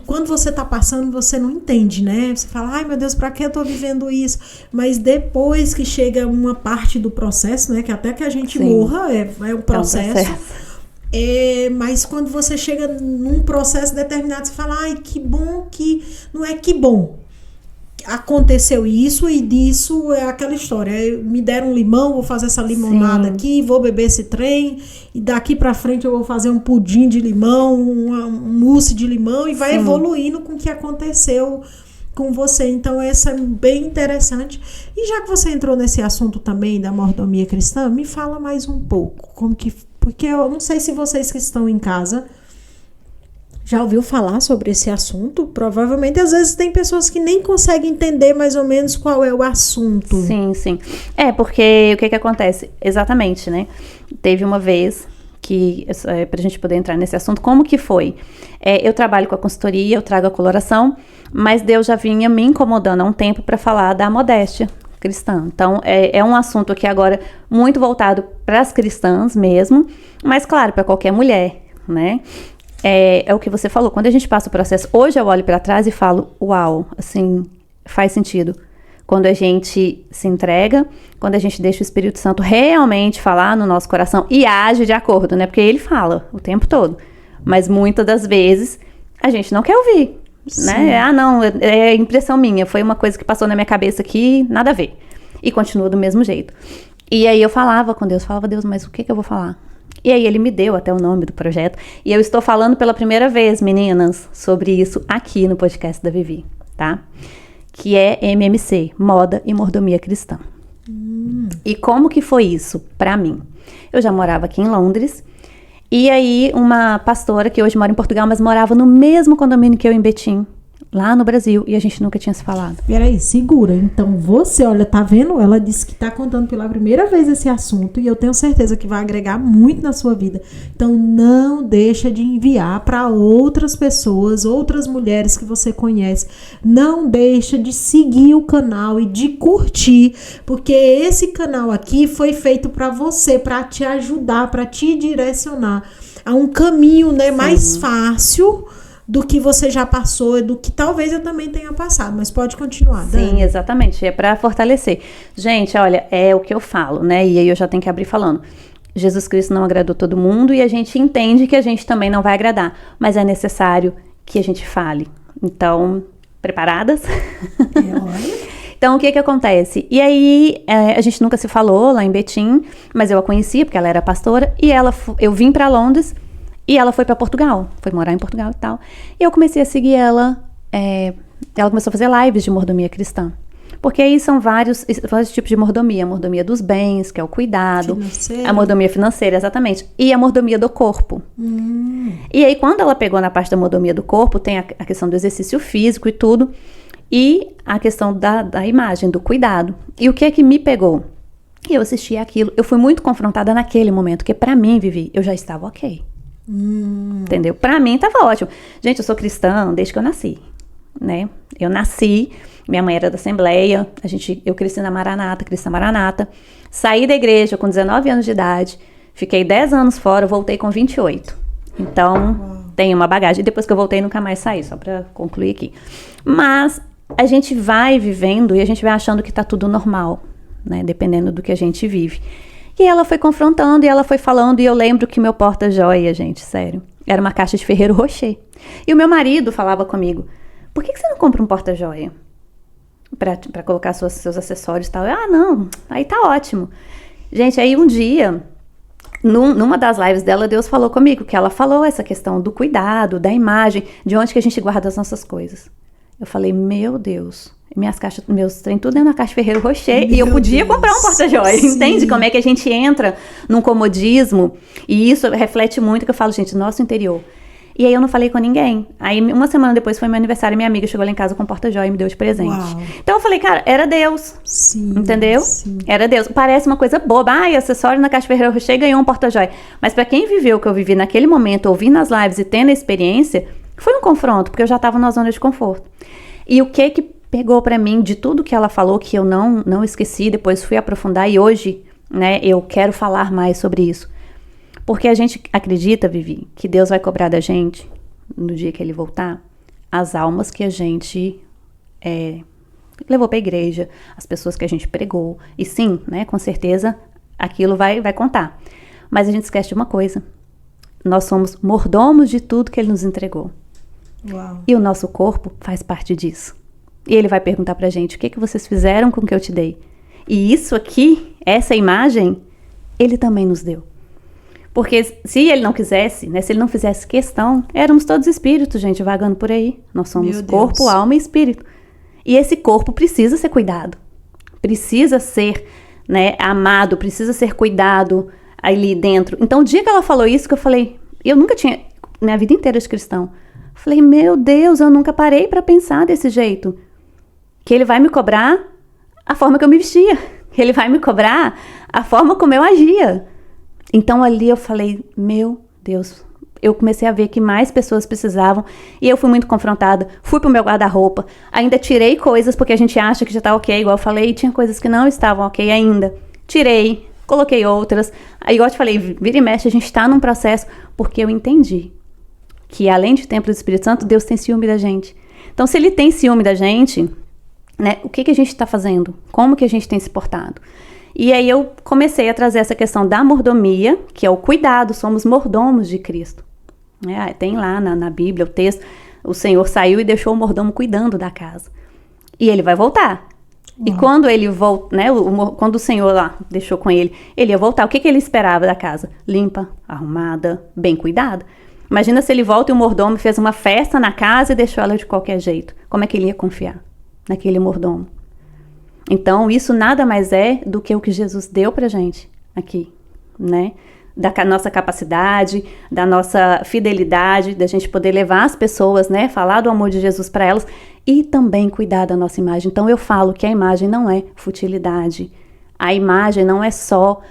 Quando você tá passando, você não entende, né? Você fala, ai meu Deus, pra que eu tô vivendo isso? Mas depois que chega uma parte do processo, né? Que até que a gente Sim. morra, é um processo. Mas quando você chega num processo determinado, você fala, ai, que bom que... Não é que bom. Aconteceu isso e disso é aquela história. Me deram um limão, vou fazer essa limonada aqui, vou beber esse trem e daqui pra frente eu vou fazer um pudim de limão, um mousse de limão e vai evoluindo com o que aconteceu com você. Então, essa é bem interessante. E já que você entrou nesse assunto também da mordomia cristã, me fala mais um pouco. Porque eu não sei se vocês que estão em casa já ouviu falar sobre esse assunto? Provavelmente, às vezes, tem pessoas que nem conseguem entender mais ou menos qual é o assunto. Sim. Porque o que acontece? Exatamente, né? Teve uma vez que, pra gente poder entrar nesse assunto, como que foi? Eu trabalho com a consultoria, eu trago a coloração, mas Deus já vinha me incomodando há um tempo para falar da modéstia cristã. Então, é um assunto aqui agora muito voltado para as cristãs mesmo, mas, claro, para qualquer mulher, né? É o que você falou, quando a gente passa o processo, hoje eu olho para trás e falo, uau, assim, faz sentido. Quando a gente se entrega, quando a gente deixa o Espírito Santo realmente falar no nosso coração e age de acordo, né? Porque ele fala o tempo todo, mas muitas das vezes a gente não quer ouvir, né? Ah, não, é impressão minha, foi uma coisa que passou na minha cabeça aqui, nada a ver. E continua do mesmo jeito. E aí eu falava com Deus, Deus, mas o que eu vou falar? E aí ele me deu até o nome do projeto. E eu estou falando pela primeira vez, meninas, sobre isso aqui no podcast da Vivi, tá? Que é MMC, Moda e Mordomia Cristã. E como que foi isso pra mim? Eu já morava aqui em Londres. E aí uma pastora que hoje mora em Portugal, mas morava no mesmo condomínio que eu em Betim, lá no Brasil, e a gente nunca tinha se falado. Peraí, segura. Então você, olha, tá vendo? Ela disse que tá contando pela primeira vez esse assunto e eu tenho certeza que vai agregar muito na sua vida. Então não deixa de enviar para outras pessoas, outras mulheres que você conhece. Não deixa de seguir o canal e de curtir, porque esse canal aqui foi feito para você, para te ajudar, para te direcionar a um caminho, né, mais fácil do que você já passou e do que talvez eu também tenha passado, mas pode continuar, Dani. Sim, exatamente, é para fortalecer. Gente, olha, é o que eu falo, né, e aí eu já tenho que abrir falando. Jesus Cristo não agradou todo mundo e a gente entende que a gente também não vai agradar, mas é necessário que a gente fale. Então, preparadas? Olha. Então, o que acontece? E aí, a gente nunca se falou lá em Betim, mas eu a conhecia porque ela era pastora e eu vim para Londres. E ela foi para Portugal, foi morar em Portugal e tal. E eu comecei a seguir ela, ela começou a fazer lives de mordomia cristã. Porque aí são vários tipos de mordomia. A mordomia dos bens, que é o cuidado. Financeira. A mordomia financeira, exatamente. E a mordomia do corpo. E aí, quando ela pegou na parte da mordomia do corpo, tem a questão do exercício físico e tudo. E a questão da imagem, do cuidado. E o que é que me pegou? E eu assisti aquilo. Eu fui muito confrontada naquele momento, porque pra mim, Vivi, eu já estava ok. Entendeu? Pra mim tava ótimo. Gente, eu sou cristã desde que eu nasci, né? Eu nasci, minha mãe era da Assembleia, eu cresci na Maranata, Cristã Maranata. Saí da igreja com 19 anos de idade, fiquei 10 anos fora, voltei com 28. Então, tenho uma bagagem. E depois que eu voltei, nunca mais saí, só pra concluir aqui. Mas a gente vai vivendo e a gente vai achando que tá tudo normal, né? Dependendo do que a gente vive. E ela foi confrontando e ela foi falando, e eu lembro que meu porta-joia, gente, sério, era uma caixa de Ferreiro Rocher. E o meu marido falava comigo, por que você não compra um porta-joia? Pra colocar seus acessórios e tal. Eu, não, aí tá ótimo. Gente, aí um dia, numa das lives dela, Deus falou comigo, que ela falou essa questão do cuidado, da imagem, de onde que a gente guarda as nossas coisas. Eu falei, meu Deus, meus trem tudo dentro da caixa Ferreiro Rocher, e eu podia comprar um porta-joia, entende? Como é que a gente entra num comodismo, e isso reflete muito, que eu falo, gente, nosso interior. E aí eu não falei com ninguém. Aí uma semana depois foi meu aniversário, minha amiga chegou lá em casa com um porta-joia e me deu de presente. Uau. Então eu falei, cara, era Deus. Sim, entendeu? Sim. Era Deus. Parece uma coisa boba. Acessório na caixa Ferreiro Rocher, ganhou um porta-joia. Mas pra quem viveu o que eu vivi naquele momento, ouvindo as lives e tendo a experiência, foi um confronto, porque eu já tava numa zona de conforto. E o que pegou pra mim de tudo que ela falou, que eu não esqueci, depois fui aprofundar, e hoje, né, eu quero falar mais sobre isso. Porque a gente acredita, Vivi, que Deus vai cobrar da gente, no dia que Ele voltar, as almas que a gente levou para a igreja, as pessoas que a gente pregou. E sim, né, com certeza, aquilo vai contar. Mas a gente esquece de uma coisa. Nós somos mordomos de tudo que Ele nos entregou. Uau. E o nosso corpo faz parte disso. E Ele vai perguntar pra gente, o que vocês fizeram com o que eu te dei? E isso aqui, essa imagem, Ele também nos deu. Porque se Ele não quisesse, né, se Ele não fizesse questão, éramos todos espíritos, gente, vagando por aí. Nós somos corpo, alma e espírito. E esse corpo precisa ser cuidado. Precisa ser, né, amado, precisa ser cuidado ali dentro. Então, o dia que ela falou isso, que eu falei, eu nunca tinha, minha vida inteira de cristão, falei, meu Deus, eu nunca parei para pensar desse jeito. Que Ele vai me cobrar a forma que eu me vestia. Que Ele vai me cobrar a forma como eu agia. Então ali eu falei, meu Deus, eu comecei a ver que mais pessoas precisavam e eu fui muito confrontada, fui pro meu guarda-roupa, ainda tirei coisas porque a gente acha que já tá ok, igual eu falei, tinha coisas que não estavam ok ainda, tirei, coloquei outras, aí igual eu te falei, vira e mexe, a gente tá num processo, porque eu entendi que além de templo do Espírito Santo, Deus tem ciúme da gente. Então se Ele tem ciúme da gente, né, o que a gente tá fazendo? Como que a gente tem se portado? E aí eu comecei a trazer essa questão da mordomia, que é o cuidado, somos mordomos de Cristo. Tem lá na Bíblia o texto, o Senhor saiu e deixou o mordomo cuidando da casa. E Ele vai voltar. E quando ele volta, né, quando o Senhor lá deixou com ele, ele ia voltar, o que ele esperava da casa? Limpa, arrumada, bem cuidada. Imagina se ele volta e o mordomo fez uma festa na casa e deixou ela de qualquer jeito. Como é que ele ia confiar naquele mordomo? Então, isso nada mais é do que o que Jesus deu pra gente aqui, né? Da nossa capacidade, da nossa fidelidade, da gente poder levar as pessoas, né? Falar do amor de Jesus para elas e também cuidar da nossa imagem. Então, eu falo que a imagem não é futilidade. A imagem não é só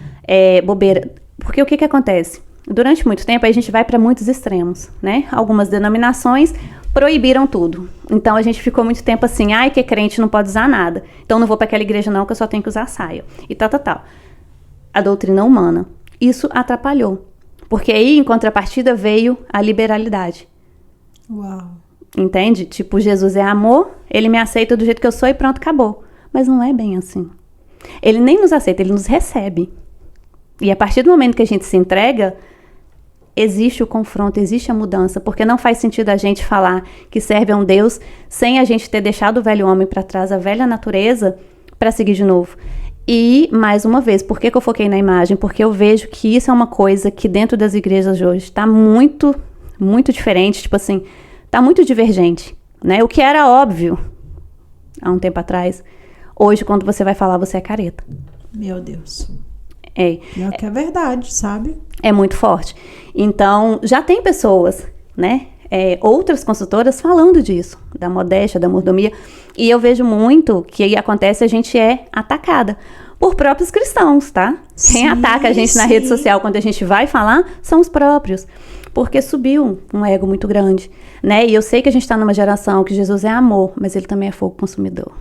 bobeira. Porque o que acontece? Durante muito tempo, a gente vai para muitos extremos, né? Algumas denominações proibiram tudo. Então, a gente ficou muito tempo assim, ai, que crente não pode usar nada. Então, não vou para aquela igreja não, que eu só tenho que usar saia. E tal. A doutrina humana. Isso atrapalhou. Porque aí, em contrapartida, veio a liberalidade. Uau. Entende? Tipo, Jesus é amor, ele me aceita do jeito que eu sou e pronto, acabou. Mas não é bem assim. Ele nem nos aceita, ele nos recebe. E a partir do momento que a gente se entrega, existe o confronto, existe a mudança, porque não faz sentido a gente falar que serve a um Deus sem a gente ter deixado o velho homem para trás, a velha natureza, para seguir de novo. E, mais uma vez, por que eu foquei na imagem? Porque eu vejo que isso é uma coisa que dentro das igrejas de hoje está muito, muito diferente, tipo assim, está muito divergente, né? O que era óbvio há um tempo atrás, hoje, quando você vai falar, você é careta. Meu Deus. Pior que é verdade, sabe? É muito forte. Então, já tem pessoas, né? Outras consultoras falando disso, da modéstia, da mordomia. E eu vejo muito que acontece, a gente é atacada por próprios cristãos, tá? Quem ataca a gente na rede social quando a gente vai falar são os próprios. Porque subiu um ego muito grande, né? E eu sei que a gente está numa geração que Jesus é amor, mas ele também é fogo consumidor.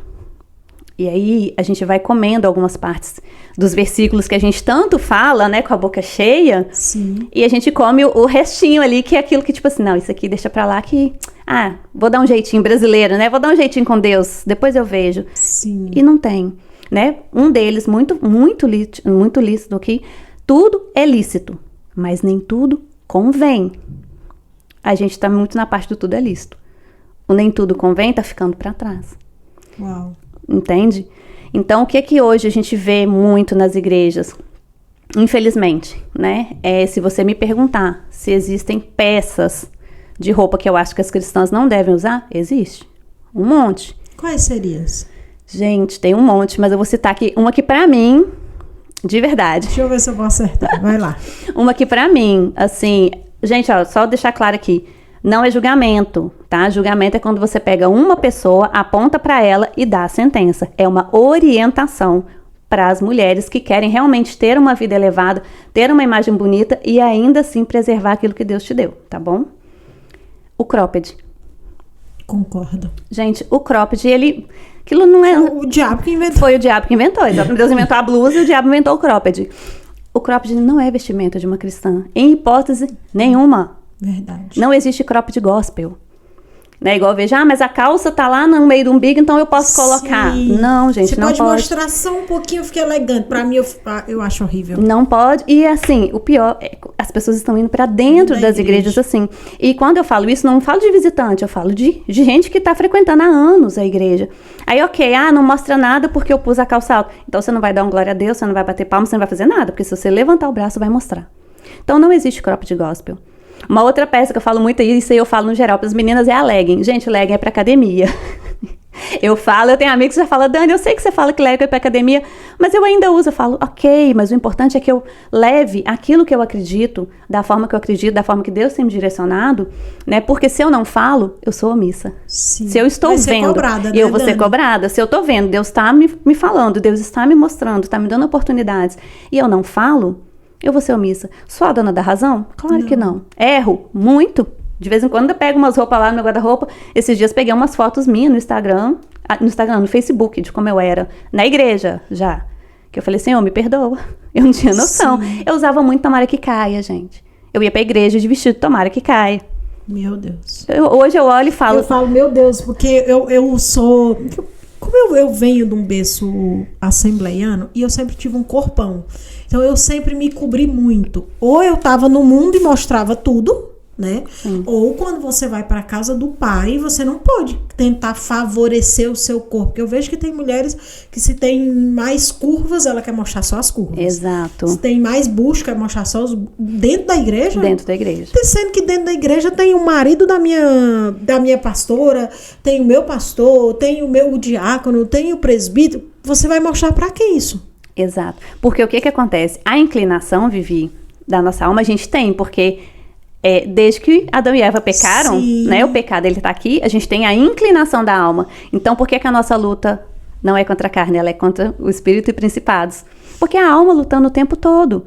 E aí a gente vai comendo algumas partes dos versículos que a gente tanto fala, né, com a boca cheia. Sim. E a gente come o restinho ali, que é aquilo que tipo assim, não, isso aqui deixa pra lá que, vou dar um jeitinho brasileiro, né, vou dar um jeitinho com Deus, depois eu vejo. Sim. E não tem, né, um deles muito lícito aqui, tudo é lícito, mas nem tudo convém. A gente tá muito na parte do tudo é lícito. O nem tudo convém tá ficando pra trás. Uau. Entende? Então, o que é que hoje a gente vê muito nas igrejas? Infelizmente, né? Se você me perguntar se existem peças de roupa que eu acho que as cristãs não devem usar, existe. Um monte. Quais seriam? Gente, tem um monte, mas eu vou citar aqui uma que pra mim, de verdade. Deixa eu ver se eu vou acertar. Vai lá. Uma que pra mim, assim... Gente, ó, só deixar claro aqui. Não é julgamento, tá? Julgamento é quando você pega uma pessoa, aponta para ela e dá a sentença. É uma orientação para as mulheres que querem realmente ter uma vida elevada, ter uma imagem bonita e ainda assim preservar aquilo que Deus te deu, tá bom? O cropped. Concordo. Gente, o cropped, aquilo não é... O diabo que inventou. Foi o diabo que inventou. Deus inventou a blusa e o diabo inventou o cropped. O cropped não é vestimenta de uma cristã, em hipótese nenhuma. Verdade. Não existe cropped gospel. Né? Igual eu vejo, mas a calça tá lá no meio do umbigo, então eu posso colocar. Não, gente, você não pode. Você pode mostrar só um pouquinho, fica elegante. Pra mim, eu acho horrível. Não pode. E assim, o pior é que as pessoas estão indo pra dentro das igrejas assim. E quando eu falo isso, não falo de visitante, eu falo de gente que tá frequentando há anos a igreja. Aí, ok, não mostra nada porque eu pus a calça alta. Então você não vai dar um glória a Deus, você não vai bater palma, você não vai fazer nada. Porque se você levantar o braço, vai mostrar. Então não existe cropped gospel. Uma outra peça que eu falo muito, e isso aí eu falo no geral para as meninas, é a legging. Gente, legging é para academia. Eu tenho amigos que já falam, Dani, eu sei que você fala que legging é para academia, mas eu ainda uso. Eu falo, ok, mas o importante é que eu leve aquilo que eu acredito, da forma que eu acredito, da forma que Deus tem me direcionado, né? Porque se eu não falo, eu sou omissa. Sim. Se eu estou vendo, cobrada, né, eu vou ser cobrada. Se eu estou vendo, Deus está me falando, Deus está me mostrando, está me dando oportunidades, e eu não falo, eu vou ser omissa. Sou a dona da razão? Claro que não. Erro muito. De vez em quando eu pego umas roupas lá no meu guarda-roupa. Esses dias peguei umas fotos minhas no Facebook, de como eu era. Na igreja, já. Que eu falei, Senhor, me perdoa. Eu não tinha noção. Sim. Eu usava muito tomara que caia, gente. Eu ia pra igreja de vestido tomara que caia. Meu Deus. Hoje eu olho e falo... Eu falo, meu Deus, porque eu sou... Como eu venho de um berço assembleiano e eu sempre tive um corpão. Então eu sempre me cobri muito. Ou eu tava no mundo e mostrava tudo, né? Ou quando você vai para casa do pai, você não pode tentar favorecer o seu corpo, porque eu vejo que tem mulheres que se tem mais curvas, ela quer mostrar só as curvas. Exato. Se tem mais bucho, quer mostrar só os dentro da igreja. Dentro da igreja. Sendo que dentro da igreja tem o marido da minha pastora, tem o meu pastor, tem o meu diácono, tem o presbítero. Você vai mostrar para que isso? Exato. Porque o que acontece? A inclinação, Vivi, da nossa alma a gente tem, porque desde que Adão e Eva pecaram, né, o pecado ele tá aqui, a gente tem a inclinação da alma. Então, por que a nossa luta não é contra a carne, ela é contra o espírito e principados? Porque a alma lutando o tempo todo.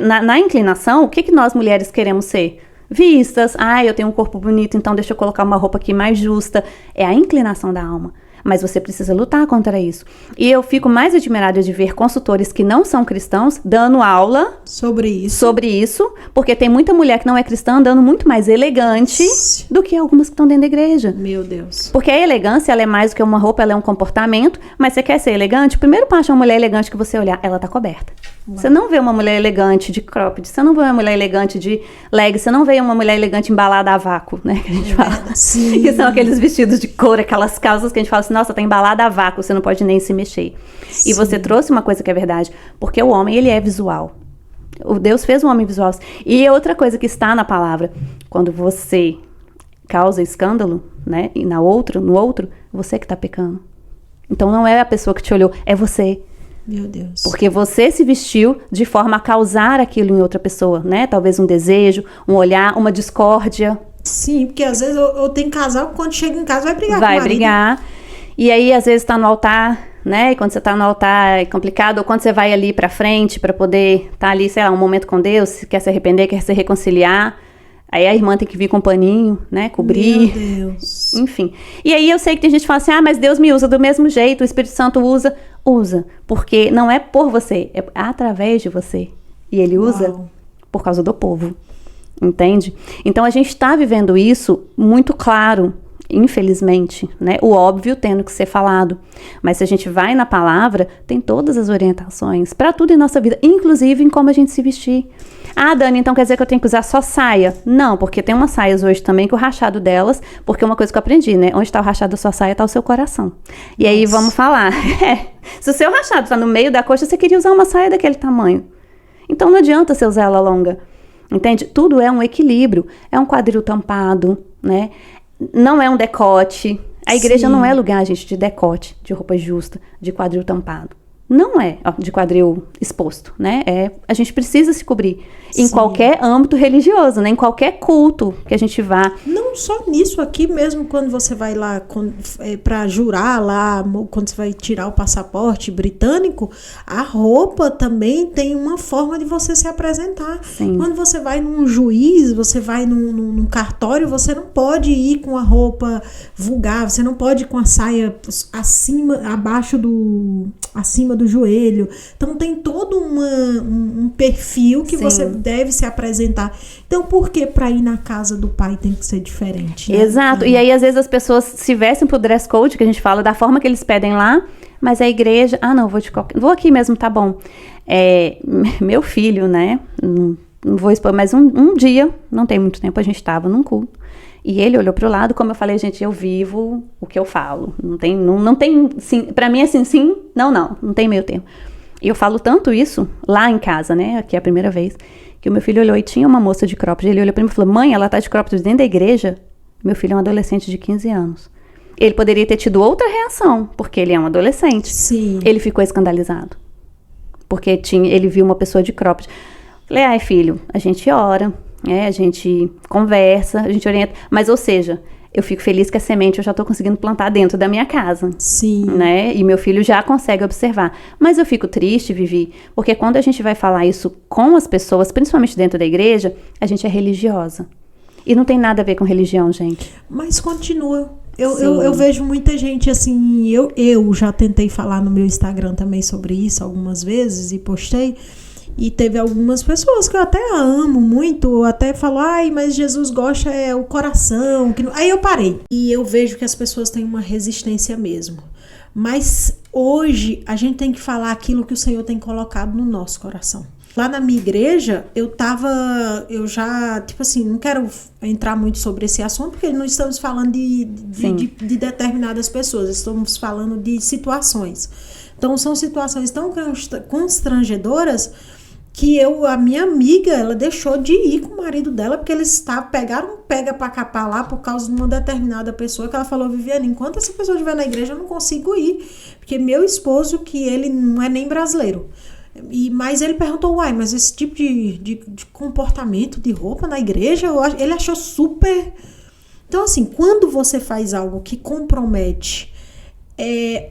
Na inclinação, o que nós mulheres queremos ser? Vistas, eu tenho um corpo bonito, então deixa eu colocar uma roupa aqui mais justa. É a inclinação da alma. Mas você precisa lutar contra isso. E eu fico mais admirada de ver consultores que não são cristãos dando aula sobre isso, porque tem muita mulher que não é cristã andando muito mais elegante do que algumas que estão dentro da igreja. Meu Deus. Porque a elegância, ela é mais do que uma roupa, ela é um comportamento, mas você quer ser elegante? O primeiro passo de uma mulher elegante que você olhar, ela tá coberta. Uau. Você não vê uma mulher elegante de cropped, você não vê uma mulher elegante de leg, você não vê uma mulher elegante embalada a vácuo, né, que a gente fala. Sim. Que são aqueles vestidos de couro, aquelas calças que a gente fala assim, nossa, tá embalada a vácuo, você não pode nem se mexer. Sim. E você trouxe uma coisa que é verdade, porque o homem, ele é visual. O Deus fez um homem visual. E outra coisa que está na palavra, quando você causa escândalo, né, e no outro, você que tá pecando. Então não é a pessoa que te olhou, é você. Meu Deus. Porque você se vestiu de forma a causar aquilo em outra pessoa, né? Talvez um desejo, um olhar, uma discórdia. Sim, porque às vezes eu tenho casal que quando chega em casa vai brigar com o marido. Vai brigar. E aí, às vezes, tá no altar, né? E quando você tá no altar é complicado. Ou quando você vai ali pra frente pra poder tá ali, sei lá, um momento com Deus, quer se arrepender, quer se reconciliar. Aí a irmã tem que vir com um paninho, né? Cobrir. Meu Deus. Enfim. E aí eu sei que tem gente que fala assim, mas Deus me usa do mesmo jeito, o Espírito Santo usa. Usa. Porque não é por você, é através de você. E ele usa por causa do povo. Entende? Então a gente está vivendo isso muito claro, infelizmente, né? O óbvio tendo que ser falado. Mas se a gente vai na palavra, tem todas as orientações para tudo em nossa vida, inclusive em como a gente se vestir. Dani, então quer dizer que eu tenho que usar só saia? Não, porque tem umas saias hoje também que o rachado delas, porque uma coisa que eu aprendi, né? Onde está o rachado da sua saia, está o seu coração. E aí vamos falar. Se o seu rachado está no meio da coxa, você queria usar uma saia daquele tamanho. Então não adianta você usar ela longa. Entende? Tudo é um equilíbrio. É um quadril tampado, né? Não é um decote. A igreja não é lugar, gente, de decote, de roupa justa, de quadril tampado. Não é de quadril exposto, né? A gente precisa se cobrir em qualquer âmbito religioso, né? Em qualquer culto que a gente vá. Não só nisso, aqui mesmo quando você vai lá para jurar lá, quando você vai tirar o passaporte britânico, a roupa também tem uma forma de você se apresentar. Sim. Quando você vai num juiz, você vai num cartório, você não pode ir com a roupa vulgar, você não pode ir com a saia acima do joelho. Então tem todo um perfil que você deve se apresentar. Então por que para ir na casa do pai tem que ser diferente? Né? Exato. E aí às vezes as pessoas se vestem pro dress code, que a gente fala, da forma que eles pedem lá, mas a igreja, não, vou aqui mesmo, tá bom. Meu filho, né, não vou expor, mas um dia, não tem muito tempo, a gente tava num culto. E ele olhou pro lado, como eu falei, gente, eu vivo o que eu falo. Não tem sim, pra mim é sim, não tem meio termo. E eu falo tanto isso lá em casa, né, aqui é a primeira vez, que o meu filho olhou e tinha uma moça de cropped, ele olhou pra mim e falou, mãe, ela tá de cropped dentro da igreja? Meu filho é um adolescente de 15 anos. Ele poderia ter tido outra reação, porque ele é um adolescente. Sim. Ele ficou escandalizado, porque ele viu uma pessoa de cropped. Falei, filho, a gente ora, a gente conversa, a gente orienta, mas ou seja, eu fico feliz que a semente eu já estou conseguindo plantar dentro da minha casa. Sim. Né? E meu filho já consegue observar. Mas eu fico triste, Vivi, porque quando a gente vai falar isso com as pessoas, principalmente dentro da igreja, a gente é religiosa. E não tem nada a ver com religião, gente. Mas continua. Eu vejo muita gente assim, eu já tentei falar no meu Instagram também sobre isso algumas vezes e postei. E teve algumas pessoas que eu até amo muito, até falo, mas Jesus gosta o coração. Aí eu parei. E eu vejo que as pessoas têm uma resistência mesmo. Mas hoje a gente tem que falar aquilo que o Senhor tem colocado no nosso coração. lá na minha igreja, eu já, tipo assim, não quero entrar muito sobre esse assunto, porque não estamos falando de determinadas pessoas, estamos falando de situações. Então, são situações tão constrangedoras que a minha amiga, ela deixou de ir com o marido dela, porque eles pegaram pega pra capar lá por causa de uma determinada pessoa, que ela falou: Viviane, enquanto essa pessoa estiver na igreja, eu não consigo ir, porque meu esposo, que ele não é nem brasileiro, mas ele perguntou: uai, mas esse tipo de comportamento, de roupa na igreja, ele achou super... Então, assim, quando você faz algo que compromete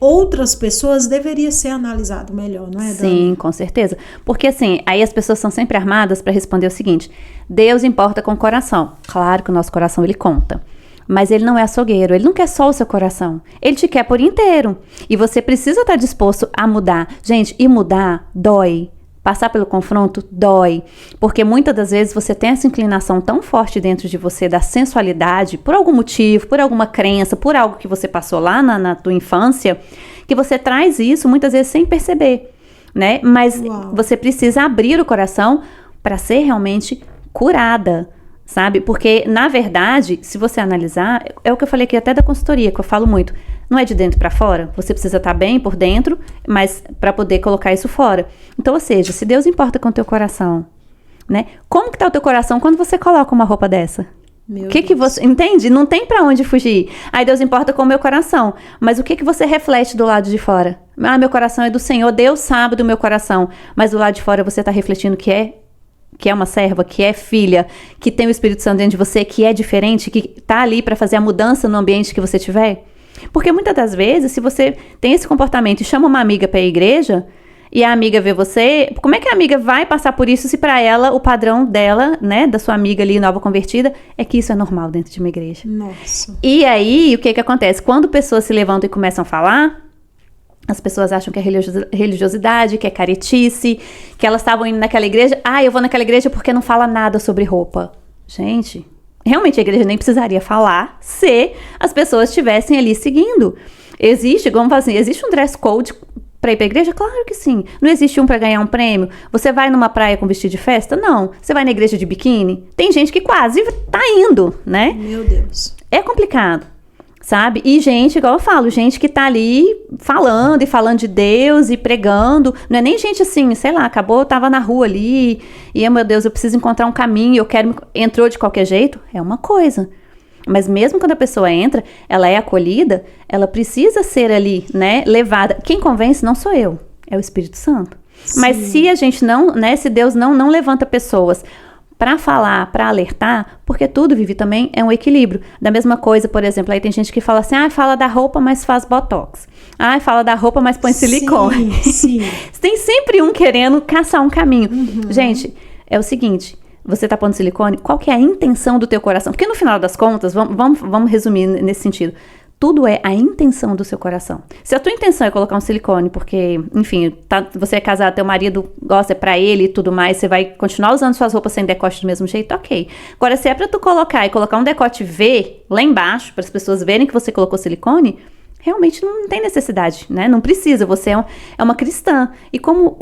outras pessoas, deveria ser analisado melhor, não é, Dani? Sim, com certeza. Porque assim, aí as pessoas são sempre armadas para responder o seguinte: Deus importa com o coração. Claro que o nosso coração, ele conta. Mas ele não é açougueiro, ele não quer só o seu coração. Ele te quer por inteiro. E você precisa estar disposto a mudar. Gente, e mudar dói. Passar pelo confronto dói, porque muitas das vezes você tem essa inclinação tão forte dentro de você da sensualidade, por algum motivo, por alguma crença, por algo que você passou lá na tua infância, que você traz isso muitas vezes sem perceber, né? Mas você precisa abrir o coração para ser realmente curada, sabe? Porque, na verdade, se você analisar, é o que eu falei aqui até da consultoria, que eu falo muito, não é de dentro para fora, você precisa estar bem por dentro, mas para poder colocar isso fora. Então, ou seja, se Deus importa com o teu coração, né? Como que tá o teu coração quando você coloca uma roupa dessa? O que você... Entende? Não tem para onde fugir. Aí Deus importa com o meu coração, mas o que você reflete do lado de fora? Ah, meu coração é do Senhor, Deus sabe do meu coração, mas do lado de fora você tá refletindo que é uma serva, que é filha, que tem o Espírito Santo dentro de você, que é diferente, que tá ali para fazer a mudança no ambiente que você tiver. Porque muitas das vezes, se você tem esse comportamento e chama uma amiga para a igreja, e a amiga vê você, como é que a amiga vai passar por isso se para ela, o padrão dela, né, da sua amiga ali, nova convertida, é que isso é normal dentro de uma igreja. Nossa. E aí, o que acontece? Quando pessoas se levantam e começam a falar, as pessoas acham que é religiosidade, que é caretice, que elas estavam indo naquela igreja. Ah, eu vou naquela igreja porque não fala nada sobre roupa. Gente, realmente a igreja nem precisaria falar se as pessoas estivessem ali seguindo. Existe, vamos falar assim, existe um dress code para ir para a igreja? Claro que sim. Não existe um para ganhar um prêmio? Você vai numa praia com vestido de festa? Não. Você vai na igreja de biquíni? Tem gente que quase tá indo, né? Meu Deus. É complicado. Sabe? E gente, igual eu falo, gente que tá ali falando de Deus e pregando, não é nem gente assim, sei lá, acabou, tava na rua ali, e meu Deus, eu preciso encontrar um caminho, entrou de qualquer jeito, é uma coisa. Mas mesmo quando a pessoa entra, ela é acolhida, ela precisa ser ali, né, levada. Quem convence não sou eu, é o Espírito Santo. Sim. Mas se a gente não, né, se Deus não levanta pessoas para falar, para alertar, porque tudo, Vivi, também é um equilíbrio. Da mesma coisa, por exemplo, aí tem gente que fala assim, fala da roupa, mas faz botox. Fala da roupa, mas põe silicone. Sim. Tem sempre um querendo caçar um caminho. Uhum. Gente, é o seguinte, você tá pondo silicone, qual que é a intenção do teu coração? Porque no final das contas, vamos resumir nesse sentido, tudo é a intenção do seu coração. Se a tua intenção é colocar um silicone, porque, enfim, você é casado, teu marido gosta, é pra ele e tudo mais, você vai continuar usando suas roupas sem decote do mesmo jeito, ok. Agora, se é pra tu colocar um decote V lá embaixo, para as pessoas verem que você colocou silicone, realmente não tem necessidade, né? Não precisa, você é uma cristã. E como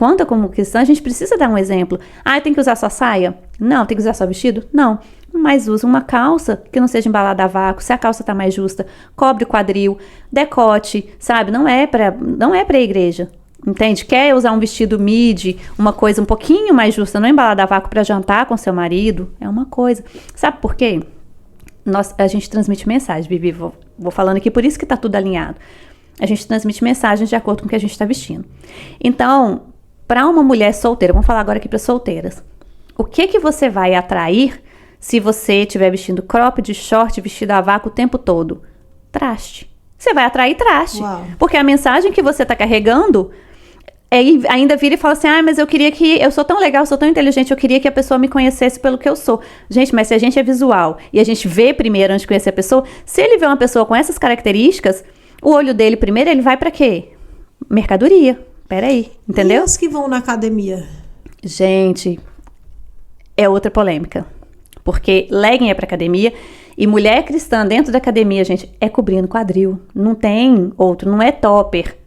cristã, a gente precisa dar um exemplo. Tem que usar só saia? Não. Tem que usar só vestido? Não. Mas usa uma calça que não seja embalada a vácuo, se a calça tá mais justa, cobre o quadril, decote, sabe? Não é pra igreja, entende? Quer usar um vestido midi, uma coisa um pouquinho mais justa, não embalada a vácuo pra jantar com seu marido, é uma coisa. Sabe por quê? A gente transmite mensagem, Vivi, vou falando aqui, por isso que tá tudo alinhado. A gente transmite mensagens de acordo com o que a gente tá vestindo. Então, para uma mulher solteira, vamos falar agora aqui para solteiras, o que você vai atrair se você estiver vestindo cropped, short, vestido a vácuo o tempo todo? Traste. Você vai atrair traste. Uau. Porque a mensagem que você tá carregando ainda vira e fala assim, mas eu sou tão legal, sou tão inteligente, eu queria que a pessoa me conhecesse pelo que eu sou. Gente, mas se a gente é visual e a gente vê primeiro antes de conhecer a pessoa, se ele vê uma pessoa com essas características, o olho dele primeiro, ele vai pra quê? Mercadoria. Peraí, entendeu? E os que vão na academia? Gente, é outra polêmica. Porque legging é pra academia e mulher cristã dentro da academia, gente, é cobrindo quadril. Não tem outro, não é topper,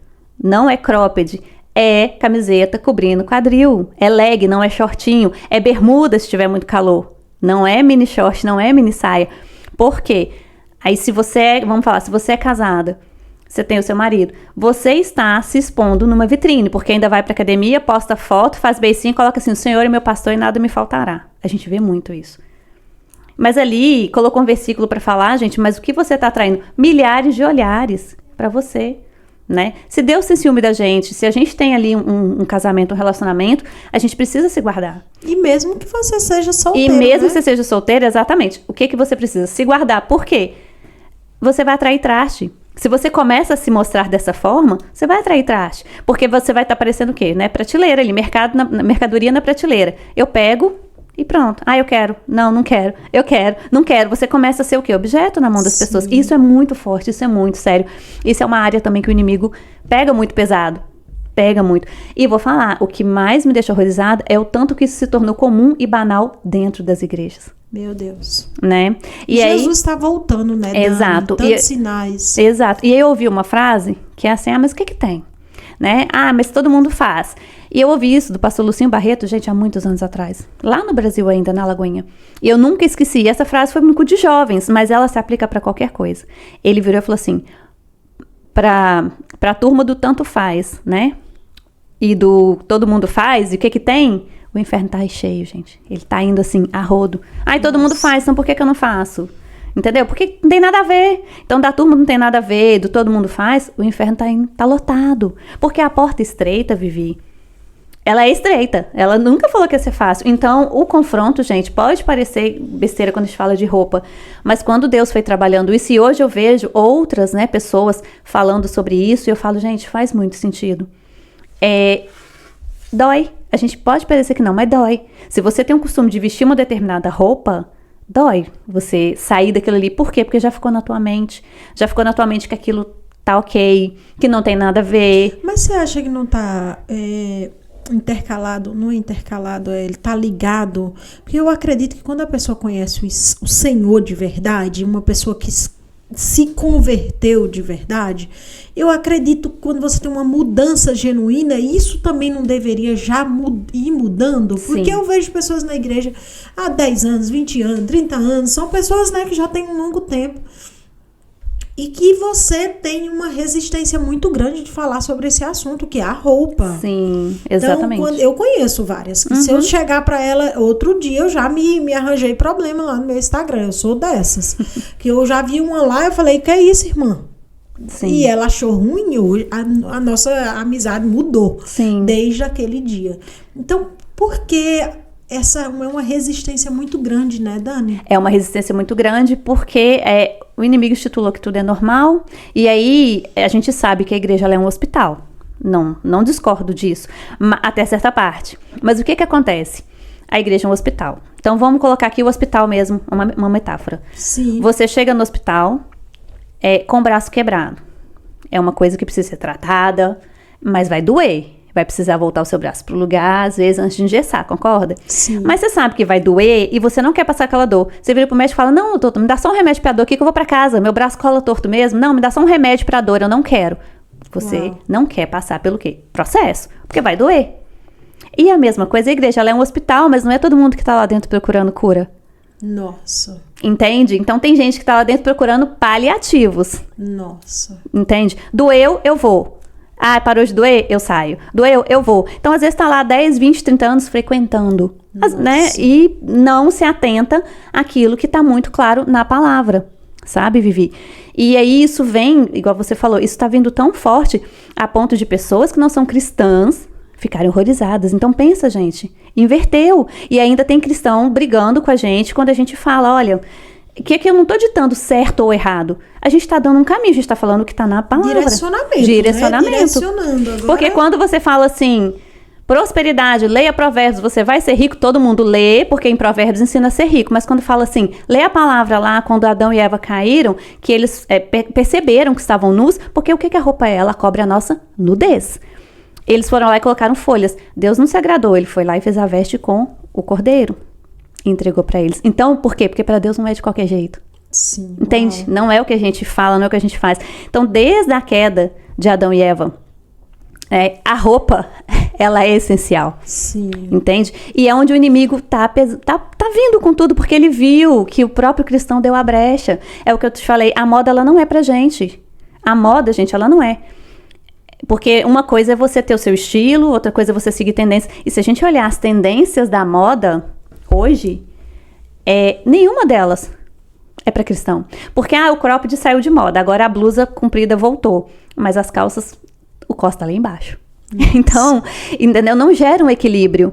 não é cropped, é camiseta cobrindo quadril, é leg, não é shortinho, é bermuda se tiver muito calor, não é mini short, não é mini saia. Por quê? Aí se você é casada, você tem o seu marido, você está se expondo numa vitrine, porque ainda vai pra academia, posta foto, faz beicinho, coloca assim, o Senhor é meu pastor e nada me faltará. A gente vê muito isso. Mas ali, colocou um versículo para falar, gente, mas o que você está atraindo? Milhares de olhares para você, né? Se Deus tem ciúme da gente, se a gente tem ali um casamento, um relacionamento, a gente precisa se guardar. E mesmo que você seja solteiro, E mesmo né? que você seja solteiro, exatamente. O que você precisa? Se guardar. Por quê? Você vai atrair traste. Se você começa a se mostrar dessa forma, você vai atrair traste. Porque você vai estar parecendo o quê? Né? Prateleira ali, mercadoria na prateleira. Eu pego e pronto. Ah, eu quero. Não, não quero. Eu quero. Não quero. Você começa a ser o quê? Objeto na mão das pessoas. Isso é muito forte, isso é muito sério. Isso é uma área também que o inimigo pega muito pesado. Pega muito. E vou falar, o que mais me deixa horrorizada é o tanto que isso se tornou comum e banal dentro das igrejas. Meu Deus. Né? E Jesus aí, está voltando, né, Dani? exato. Tantos sinais. Exato. E aí eu ouvi uma frase que é assim, mas o que que tem? Né? Mas todo mundo faz. E eu ouvi isso do pastor Lucinho Barreto, gente, há muitos anos atrás. Lá no Brasil ainda, na Lagoinha. E eu nunca esqueci. E essa frase foi muito de jovens, mas ela se aplica para qualquer coisa. Ele virou e falou assim, para a turma do tanto faz, né? E do todo mundo faz, e o que que tem? O inferno tá aí cheio, gente. Ele tá indo assim, a rodo. Todo mundo faz, então por que que eu não faço? Entendeu? Porque não tem nada a ver. Então, da turma não tem nada a ver, do todo mundo faz, o inferno tá lotado. Porque a porta estreita, Vivi, ela é estreita. Ela nunca falou que ia ser fácil. Então, o confronto, gente, pode parecer besteira quando a gente fala de roupa, mas quando Deus foi trabalhando isso, e hoje eu vejo outras, né, pessoas falando sobre isso, e eu falo, gente, faz muito sentido. Dói. A gente pode parecer que não, mas dói. Se você tem um costume de vestir uma determinada roupa, dói você sair daquilo ali. Por quê? Porque já ficou na tua mente. Já ficou na tua mente que aquilo tá ok, que não tem nada a ver. Mas você acha que não tá intercalado? Não é intercalado, ele tá ligado? Porque eu acredito que quando a pessoa conhece o Senhor de verdade, uma pessoa que se converteu de verdade, eu acredito que quando você tem uma mudança genuína, isso também não deveria já ir mudando, porque Sim. eu vejo pessoas na igreja há 10 anos, 20 anos, 30 anos, são pessoas, né, que já têm um longo tempo, e que você tem uma resistência muito grande de falar sobre esse assunto, que é a roupa. Sim, exatamente. Então, eu conheço várias, que se eu chegar pra ela outro dia, eu já me arranjei problema lá no meu Instagram, eu sou dessas. Que eu já vi uma lá, eu falei, que é isso, irmã? Sim. E ela achou ruim, hoje a nossa amizade mudou. Sim. Desde aquele dia. Então, por que essa é uma resistência muito grande, né, Dani? É uma resistência muito grande porque o inimigo estipulou que tudo é normal. E aí a gente sabe que a igreja ela é um hospital. Não discordo disso, até certa parte. Mas o que acontece? A igreja é um hospital. Então vamos colocar aqui o hospital mesmo, uma metáfora. Sim. Você chega no hospital com o braço quebrado. É uma coisa que precisa ser tratada, mas vai doer. Vai precisar voltar o seu braço pro lugar, às vezes, antes de engessar, concorda? Sim. Mas você sabe que vai doer e você não quer passar aquela dor. Você vira pro médico e fala, não, doutor, me dá só um remédio pra dor aqui que eu vou pra casa. Meu braço cola torto mesmo. Não, me dá só um remédio pra dor, eu não quero. Você não quer passar pelo quê? Processo. Porque vai doer. E a mesma coisa, a igreja, ela é um hospital, mas não é todo mundo que tá lá dentro procurando cura. Nossa. Entende? Então tem gente que tá lá dentro procurando paliativos. Nossa. Entende? Doeu, eu vou. Parou de doer? Eu saio. Doeu? Eu vou. Então, às vezes, tá lá 10, 20, 30 anos frequentando, né? E não se atenta àquilo que tá muito claro na palavra. Sabe, Vivi? E aí, isso vem, igual você falou, isso tá vindo tão forte a ponto de pessoas que não são cristãs ficarem horrorizadas. Então, pensa, gente, inverteu. E ainda tem cristão brigando com a gente quando a gente fala, olha, que eu não tô ditando certo ou errado. A gente tá dando um caminho, a gente tá falando o que tá na palavra. Direcionamento. Direcionamento. Né? Direcionando. Agora... Porque quando você fala assim, prosperidade, leia Provérbios, você vai ser rico, todo mundo lê, porque em Provérbios ensina a ser rico. Mas quando fala assim, lê a palavra lá, quando Adão e Eva caíram, que eles perceberam que estavam nus, porque o que a roupa é? Ela cobre a nossa nudez. Eles foram lá e colocaram folhas. Deus não se agradou, ele foi lá e fez a veste com o cordeiro. E entregou pra eles. Então, por quê? Porque pra Deus não é de qualquer jeito. Sim. Entende? Não é o que a gente fala, não é o que a gente faz. Então, desde a queda de Adão e Eva, A roupa, ela é essencial. Sim. Entende? E é onde o inimigo tá vindo com tudo, porque ele viu que o próprio cristão deu a brecha. É o que eu te falei, a moda, ela não é pra gente. A moda, gente, ela não é. Porque uma coisa é você ter o seu estilo, outra coisa é você seguir tendências. E se a gente olhar as tendências da moda hoje, nenhuma delas é pra cristão. Porque, o cropped saiu de moda, agora a blusa comprida voltou. Mas as calças, o cos tá lá embaixo. Então, entendeu? Não gera um equilíbrio.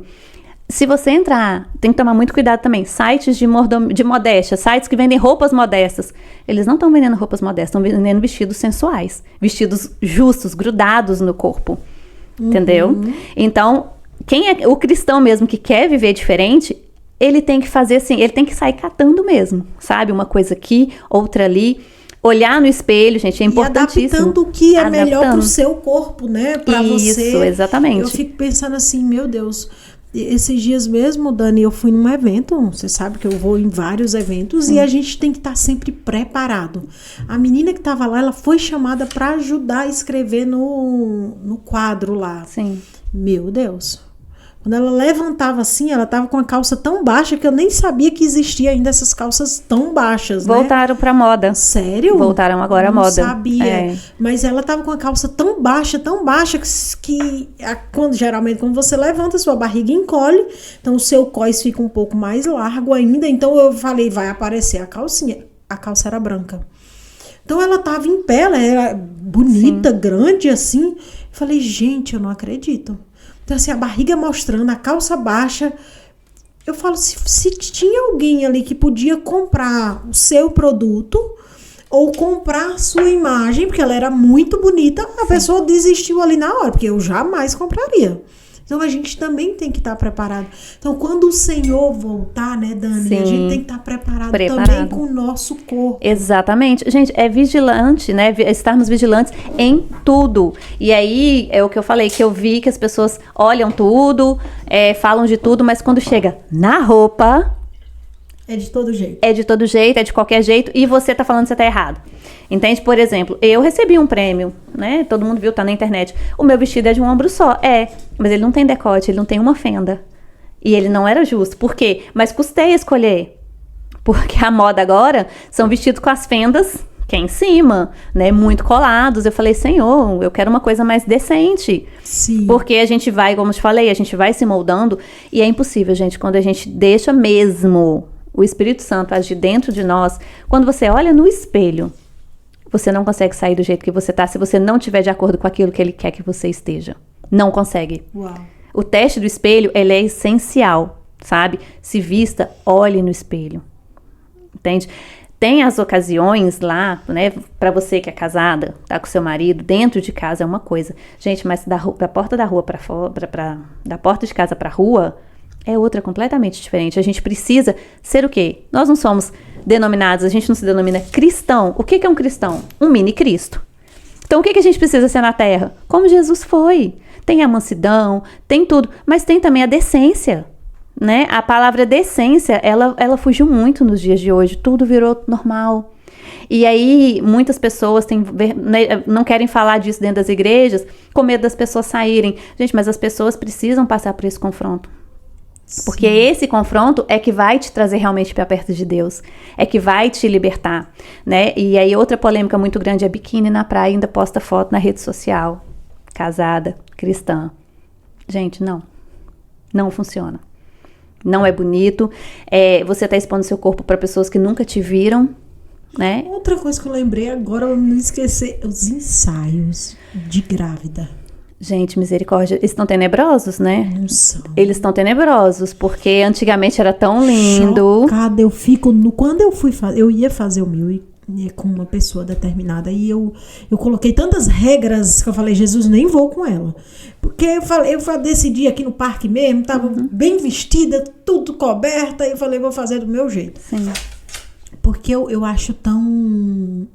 Se você entrar, tem que tomar muito cuidado também. Sites de modéstia, sites que vendem roupas modestas. Eles não estão vendendo roupas modestas, estão vendendo vestidos sensuais. Vestidos justos, grudados no corpo. Entendeu? Então, quem é o cristão mesmo que quer viver diferente, ele tem que fazer assim, ele tem que sair catando mesmo, sabe? Uma coisa aqui, outra ali. Olhar no espelho, gente, é importantíssimo. E adaptando o que é melhor pro seu corpo, né? Pra você. Isso, exatamente. Eu fico pensando assim, meu Deus, esses dias mesmo, Dani, eu fui num evento, você sabe que eu vou em vários eventos, e a gente tem que estar sempre preparado. A menina que estava lá, ela foi chamada para ajudar a escrever no quadro lá. Sim. Meu Deus. Quando ela levantava assim, ela tava com a calça tão baixa que eu nem sabia que existia ainda essas calças tão baixas, né? Voltaram pra moda. Sério? Voltaram agora à moda. Não sabia. Mas ela tava com a calça tão baixa que geralmente quando você levanta, sua barriga encolhe, então o seu cós fica um pouco mais largo ainda. Então eu falei, vai aparecer a calcinha. A calça era branca. Então ela tava em pé, ela era bonita, grande assim. Eu falei, gente, eu não acredito. Então, assim, a barriga mostrando, a calça baixa. Eu falo, se tinha alguém ali que podia comprar o seu produto ou comprar a sua imagem, porque ela era muito bonita, a pessoa desistiu ali na hora, porque eu jamais compraria. Então, a gente também tem que estar preparado. Então, quando o Senhor voltar, né, Dani? Sim. A gente tem que estar preparado também com o nosso corpo. Exatamente. Gente, é vigilante, né? Estarmos vigilantes em tudo. E aí, é o que eu falei, que eu vi que as pessoas olham tudo, falam de tudo, mas quando chega na roupa... É de todo jeito. É de todo jeito, é de qualquer jeito, e você tá falando que você tá errado. Entende? Por exemplo, eu recebi um prêmio, né? Todo mundo viu, tá na internet. O meu vestido é de um ombro só. Mas ele não tem decote, ele não tem uma fenda. E ele não era justo. Por quê? Mas custei a escolher. Porque a moda agora são vestidos com as fendas que é em cima, né? Muito colados. Eu falei, Senhor, eu quero uma coisa mais decente. Sim. Porque a gente vai, como eu te falei, a gente vai se moldando. E é impossível, gente, quando a gente deixa mesmo o Espírito Santo agir dentro de nós. Quando você olha no espelho, você não consegue sair do jeito que você tá se você não estiver de acordo com aquilo que ele quer que você esteja. Não consegue. Uau. O teste do espelho, ele é essencial, sabe? Se vista, olhe no espelho. Entende? Tem as ocasiões lá, né? Pra você que é casada, tá com seu marido, dentro de casa é uma coisa. Gente, mas da porta da rua pra fora, da porta de casa pra rua, é outra completamente diferente. A gente precisa ser o quê? Nós não somos denominados, a gente não se denomina cristão. O que é um cristão? Um mini Cristo. Então, o que a gente precisa ser na terra? Como Jesus foi. Tem a mansidão, tem tudo, mas tem também a decência, né? A palavra decência, ela fugiu muito nos dias de hoje. Tudo virou normal. E aí, muitas pessoas não querem falar disso dentro das igrejas, com medo das pessoas saírem. Gente, mas as pessoas precisam passar por esse confronto. Porque esse confronto é que vai te trazer realmente para perto de Deus, é que vai te libertar, né? E aí outra polêmica muito grande é biquíni na praia, ainda posta foto na rede social, casada, cristã. Gente, não funciona. Não é bonito, você tá expondo seu corpo para pessoas que nunca te viram, né? Outra coisa que eu lembrei agora, pra não esquecer, os ensaios de grávida. Gente, misericórdia, eles estão tenebrosos, né? Não são. Eles estão tenebrosos, porque antigamente era tão lindo. Chocada, eu fico... Quando eu ia fazer o meu com uma pessoa determinada, e eu coloquei tantas regras que eu falei, Jesus, nem vou com ela. Porque eu decidi aqui no parque mesmo, tava bem vestida, tudo coberta, e eu falei, vou fazer do meu jeito. Sim. Porque eu acho tão...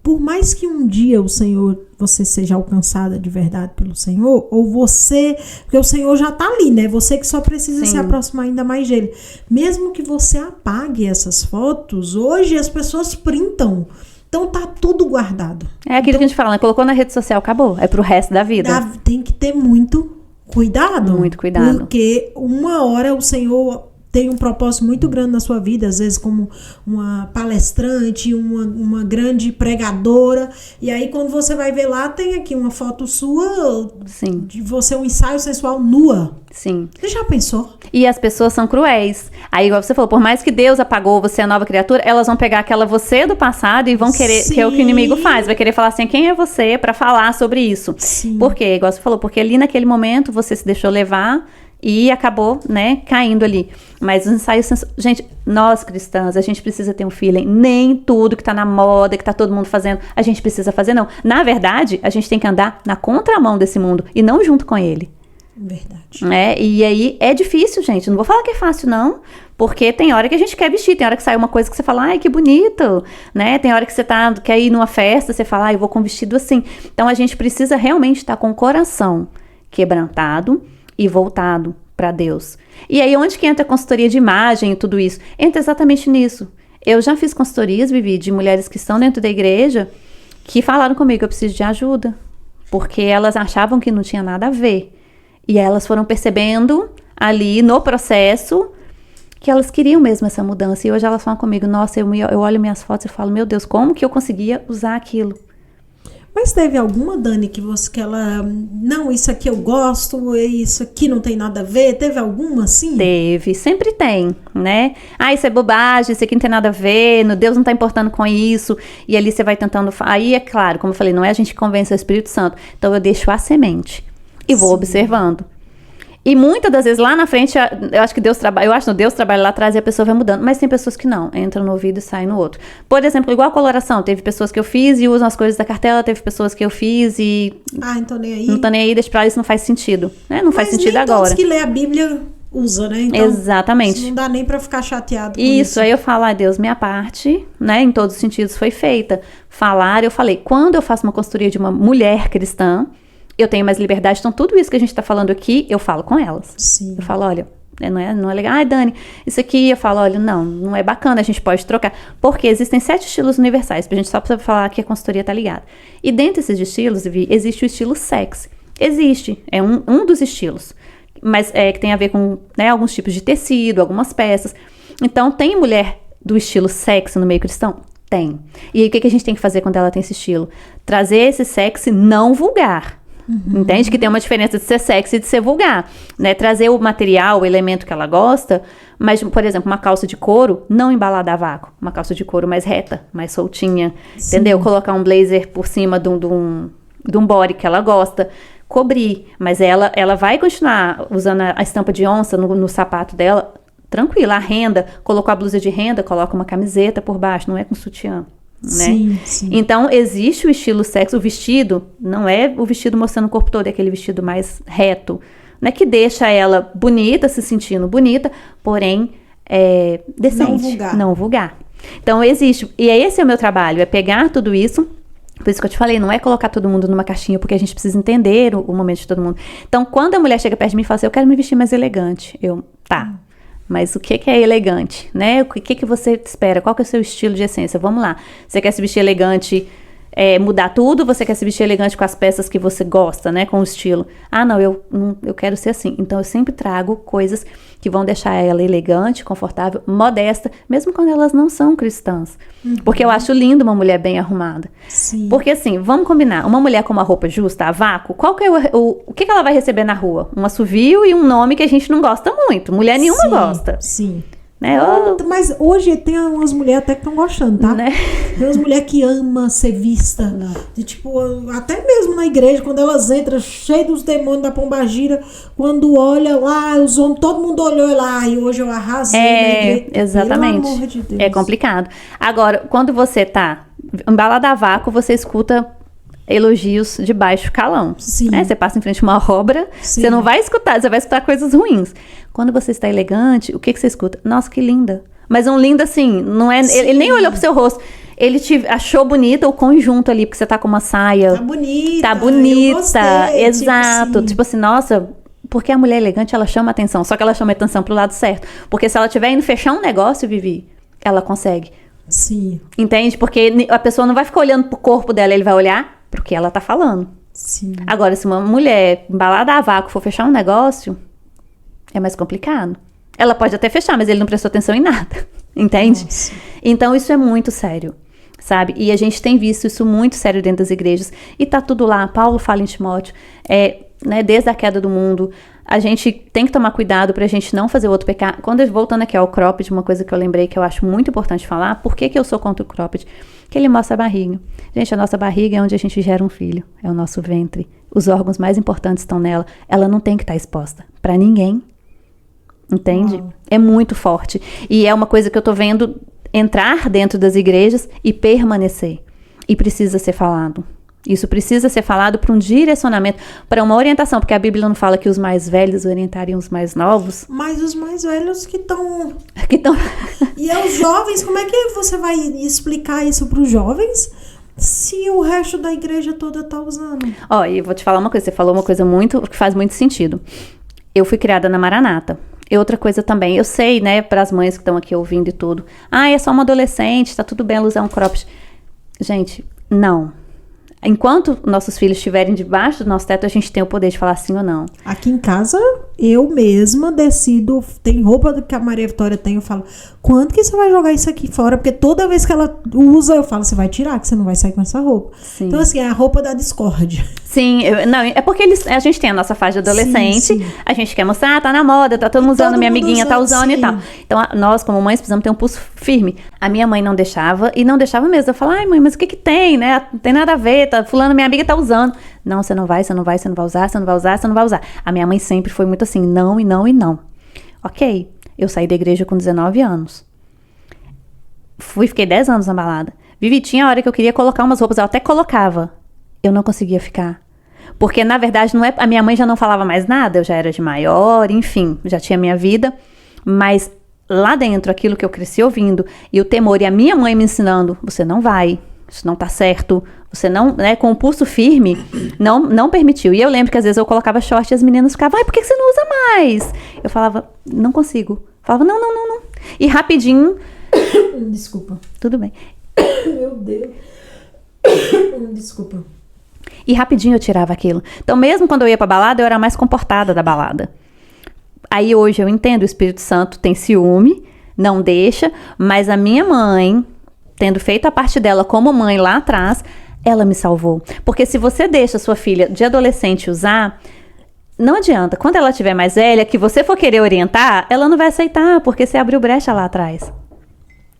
Por mais que um dia você seja alcançada de verdade pelo Senhor, ou você, porque o Senhor já tá ali, né? Você que só precisa se aproximar ainda mais dele. Mesmo que você apague essas fotos, hoje as pessoas printam Então tá tudo guardado. É aquilo que a gente fala, né? Colocou na rede social, acabou. É pro resto da vida. Tem que ter muito cuidado. Muito cuidado. Porque uma hora o Senhor tem um propósito muito grande na sua vida, às vezes como uma palestrante, uma grande pregadora, e aí quando você vai ver lá, tem aqui uma foto sua, Sim. de você, um ensaio sensual nua. Sim. Você já pensou? E as pessoas são cruéis. Aí, igual você falou, por mais que Deus apagou você, a nova criatura, elas vão pegar aquela você do passado e vão querer, que é o que o inimigo faz, vai querer falar assim, quem é você pra falar sobre isso? Sim. Por quê? Igual você falou, porque ali naquele momento você se deixou levar e acabou, né, caindo ali. Mas os ensaios... Gente, nós cristãs, a gente precisa ter um feeling. Nem tudo que tá na moda, que tá todo mundo fazendo, a gente precisa fazer, não. Na verdade, a gente tem que andar na contramão desse mundo e não junto com ele. Verdade. E aí é difícil, gente. Não vou falar que é fácil, não. Porque tem hora que a gente quer vestir, tem hora que sai uma coisa que você fala, ai, que bonito, né? Tem hora que você quer ir numa festa, você fala, ai, eu vou com um vestido assim. Então a gente precisa realmente estar com o coração quebrantado e voltado para Deus. E aí, onde que entra a consultoria de imagem e tudo isso? Entra exatamente nisso. Eu já fiz consultorias, Vivi, de mulheres que estão dentro da igreja que falaram comigo, eu preciso de ajuda. Porque elas achavam que não tinha nada a ver. E elas foram percebendo ali no processo que elas queriam mesmo essa mudança. E hoje elas falam comigo, nossa, eu olho minhas fotos e falo, meu Deus, como que eu conseguia usar aquilo? Mas teve alguma, Dani, que ela... Não, isso aqui eu gosto, isso aqui não tem nada a ver? Teve alguma, assim? Teve, sempre tem, né? Ah, isso é bobagem, isso aqui não tem nada a ver, Deus não tá importando com isso. E ali você vai tentando... Aí, é claro, como eu falei, não é a gente que convence o Espírito Santo. Então, eu deixo a semente e vou observando. E muitas das vezes lá na frente, eu acho que Deus trabalha lá atrás e a pessoa vai mudando. Mas tem pessoas que não, entram no ouvido e saem no outro. Por exemplo, igual a coloração. Teve pessoas que eu fiz e usam as coisas da cartela. Teve pessoas que eu fiz e... Ah, então nem aí. Não tô nem aí, deixa pra lá, isso não faz sentido. Né? Não faz sentido agora. Mas nem todos que lê a Bíblia usa, né? Então, exatamente. Não dá nem pra ficar chateado com isso. Aí eu falo, ai Deus, minha parte, né? Em todos os sentidos foi feita. Eu falei, quando eu faço uma consultoria de uma mulher cristã, eu tenho mais liberdade, então tudo isso que a gente tá falando aqui, eu falo com elas. Sim. Eu falo, olha, não é legal. Ai, Dani, isso aqui, eu falo, olha, não é bacana, a gente pode trocar. Porque existem 7 estilos universais, a gente só precisa falar que a consultoria tá ligada. E dentro desses estilos, existe o estilo sexy. Existe, é um dos estilos. Mas que tem a ver com, né, alguns tipos de tecido, algumas peças. Então, tem mulher do estilo sexy no meio cristão? Tem. E aí, o que a gente tem que fazer quando ela tem esse estilo? Trazer esse sexy não vulgar. Entende? Que tem uma diferença de ser sexy e de ser vulgar, né? Trazer o material, o elemento que ela gosta, mas, por exemplo, uma calça de couro não embalada a vácuo, uma calça de couro mais reta, mais soltinha, sim, entendeu? Colocar um blazer por cima de um body que ela gosta, cobrir, mas ela vai continuar usando a estampa de onça no sapato dela, tranquila, a renda, colocou a blusa de renda, coloca uma camiseta por baixo, não é com sutiã. Né? Sim, sim. Então, existe o estilo sexy, o vestido, não é o vestido mostrando o corpo todo, é aquele vestido mais reto, né? Que deixa ela bonita, se sentindo bonita, porém, decente, não vulgar. Então, existe, e esse é o meu trabalho, é pegar tudo isso, por isso que eu te falei, não é colocar todo mundo numa caixinha, porque a gente precisa entender o momento de todo mundo. Então, quando a mulher chega perto de mim e fala assim, eu quero me vestir mais elegante, tá. Mas o que é elegante, né? O que você espera? Qual que é o seu estilo de essência? Vamos lá. Você quer se vestir elegante, mudar tudo? Você quer se vestir elegante com as peças que você gosta, né? Com o estilo. Ah, não, eu quero ser assim. Então, eu sempre trago coisas que vão deixar ela elegante, confortável, modesta, mesmo quando elas não são cristãs. Porque eu acho lindo uma mulher bem arrumada. Sim. Porque assim, vamos combinar. Uma mulher com uma roupa justa, a vácuo, qual que é o que ela vai receber na rua? Um assovio e um nome que a gente não gosta muito. Mulher nenhuma gosta. Sim. Né? Mas hoje tem umas mulheres até que estão gostando, tá? Né? Tem umas mulheres que amam ser vista. De, tipo, até mesmo na igreja, quando elas entram cheias dos demônios da pombagira, quando olha lá, os homens, todo mundo olhou lá, e hoje eu arrasei na igreja. Exatamente. Pelo amor de Deus. É complicado. Agora, quando você tá embalada a vácuo, você escuta elogios de baixo calão. Sim. Você passa em frente a uma obra, sim, você não vai escutar, você vai escutar coisas ruins. Quando você está elegante, o que você escuta? Nossa, que linda. Mas um lindo assim, não é. Ele nem olhou pro seu rosto. Ele te achou bonita o conjunto ali, porque você tá com uma saia. Tá bonita. Tá bonita. Eu gostei, exato. Tipo assim, nossa. Porque a mulher elegante, ela chama atenção. Só que ela chama atenção pro lado certo. Porque se ela estiver indo fechar um negócio, Vivi, ela consegue. Sim. Entende? Porque a pessoa não vai ficar olhando pro corpo dela, ele vai olhar pro que ela tá falando. Sim. Agora, se uma mulher embalada a vácuo for fechar um negócio, é mais complicado. Ela pode até fechar, mas ele não prestou atenção em nada. Entende? Nossa. Então, isso é muito sério, sabe? E a gente tem visto isso muito sério dentro das igrejas. E tá tudo lá. Paulo fala em Timóteo, né, desde a queda do mundo, a gente tem que tomar cuidado pra gente não fazer outro pecado. Voltando aqui ao cropped, uma coisa que eu lembrei que eu acho muito importante falar, por que eu sou contra o cropped? Que ele mostra a barriga. Gente, a nossa barriga é onde a gente gera um filho, é o nosso ventre. Os órgãos mais importantes estão nela. Ela não tem que estar exposta pra ninguém. Entende? Uau. É muito forte. E é uma coisa que eu tô vendo entrar dentro das igrejas e permanecer. E precisa ser falado. Isso precisa ser falado para um direcionamento, para uma orientação, porque a Bíblia não fala que os mais velhos orientariam os mais novos. Mas os mais velhos que estão... Que tão... E os jovens, como é que você vai explicar isso para os jovens se o resto da igreja toda tá usando? Ó, e eu vou te falar uma coisa, você falou uma coisa que faz muito sentido. Eu fui criada na Maranata. E outra coisa também, eu sei, né, para as mães que estão aqui ouvindo e tudo. É só uma adolescente, tá tudo bem ela usar um cropped. Gente, não. Enquanto nossos filhos estiverem debaixo do nosso teto, a gente tem o poder de falar sim ou não. Aqui em casa, eu mesma decido, tem roupa que a Maria Vitória tem, eu falo, quando que você vai jogar isso aqui fora? Porque toda vez que ela usa, eu falo, você vai tirar, que você não vai sair com essa roupa. Sim. Então, assim, é a roupa da discórdia. Sim, não, é porque a gente tem a nossa fase de adolescente, Sim. A gente quer mostrar, tá na moda, tá todo mundo usando, minha amiguinha tá usando sim. E tal. Então, nós, como mães, precisamos ter um pulso firme. A minha mãe não deixava, e não deixava mesmo. Eu falo, ai mãe, mas o que tem, né? Não tem nada a ver, fulano, minha amiga tá usando. Não, você não vai usar, você não vai usar. A minha mãe sempre foi muito assim, não e não e não. Ok, eu saí da igreja com 19 anos. Fiquei 10 anos na balada. Tinha a hora que eu queria colocar umas roupas, eu até colocava. Eu não conseguia ficar. Porque, na verdade, a minha mãe já não falava mais nada, eu já era de maior, enfim, já tinha minha vida. Mas lá dentro, aquilo que eu cresci ouvindo, e o temor, e a minha mãe me ensinando, você não vai, isso não tá certo, você não, né, com o pulso firme, não permitiu. E eu lembro que às vezes eu colocava short e as meninas ficavam, por que você não usa mais? Eu falava, não consigo. Falava, não. E rapidinho... Desculpa. Tudo bem. Meu Deus. Desculpa. E rapidinho eu tirava aquilo. Então, mesmo quando eu ia pra balada, eu era a mais comportada da balada. Aí hoje eu entendo, o Espírito Santo tem ciúme, não deixa, mas a minha mãe, tendo feito a parte dela como mãe lá atrás, ela me salvou. Porque se você deixa sua filha de adolescente usar, não adianta. Quando ela estiver mais velha, que você for querer orientar, ela não vai aceitar, porque você abriu brecha lá atrás.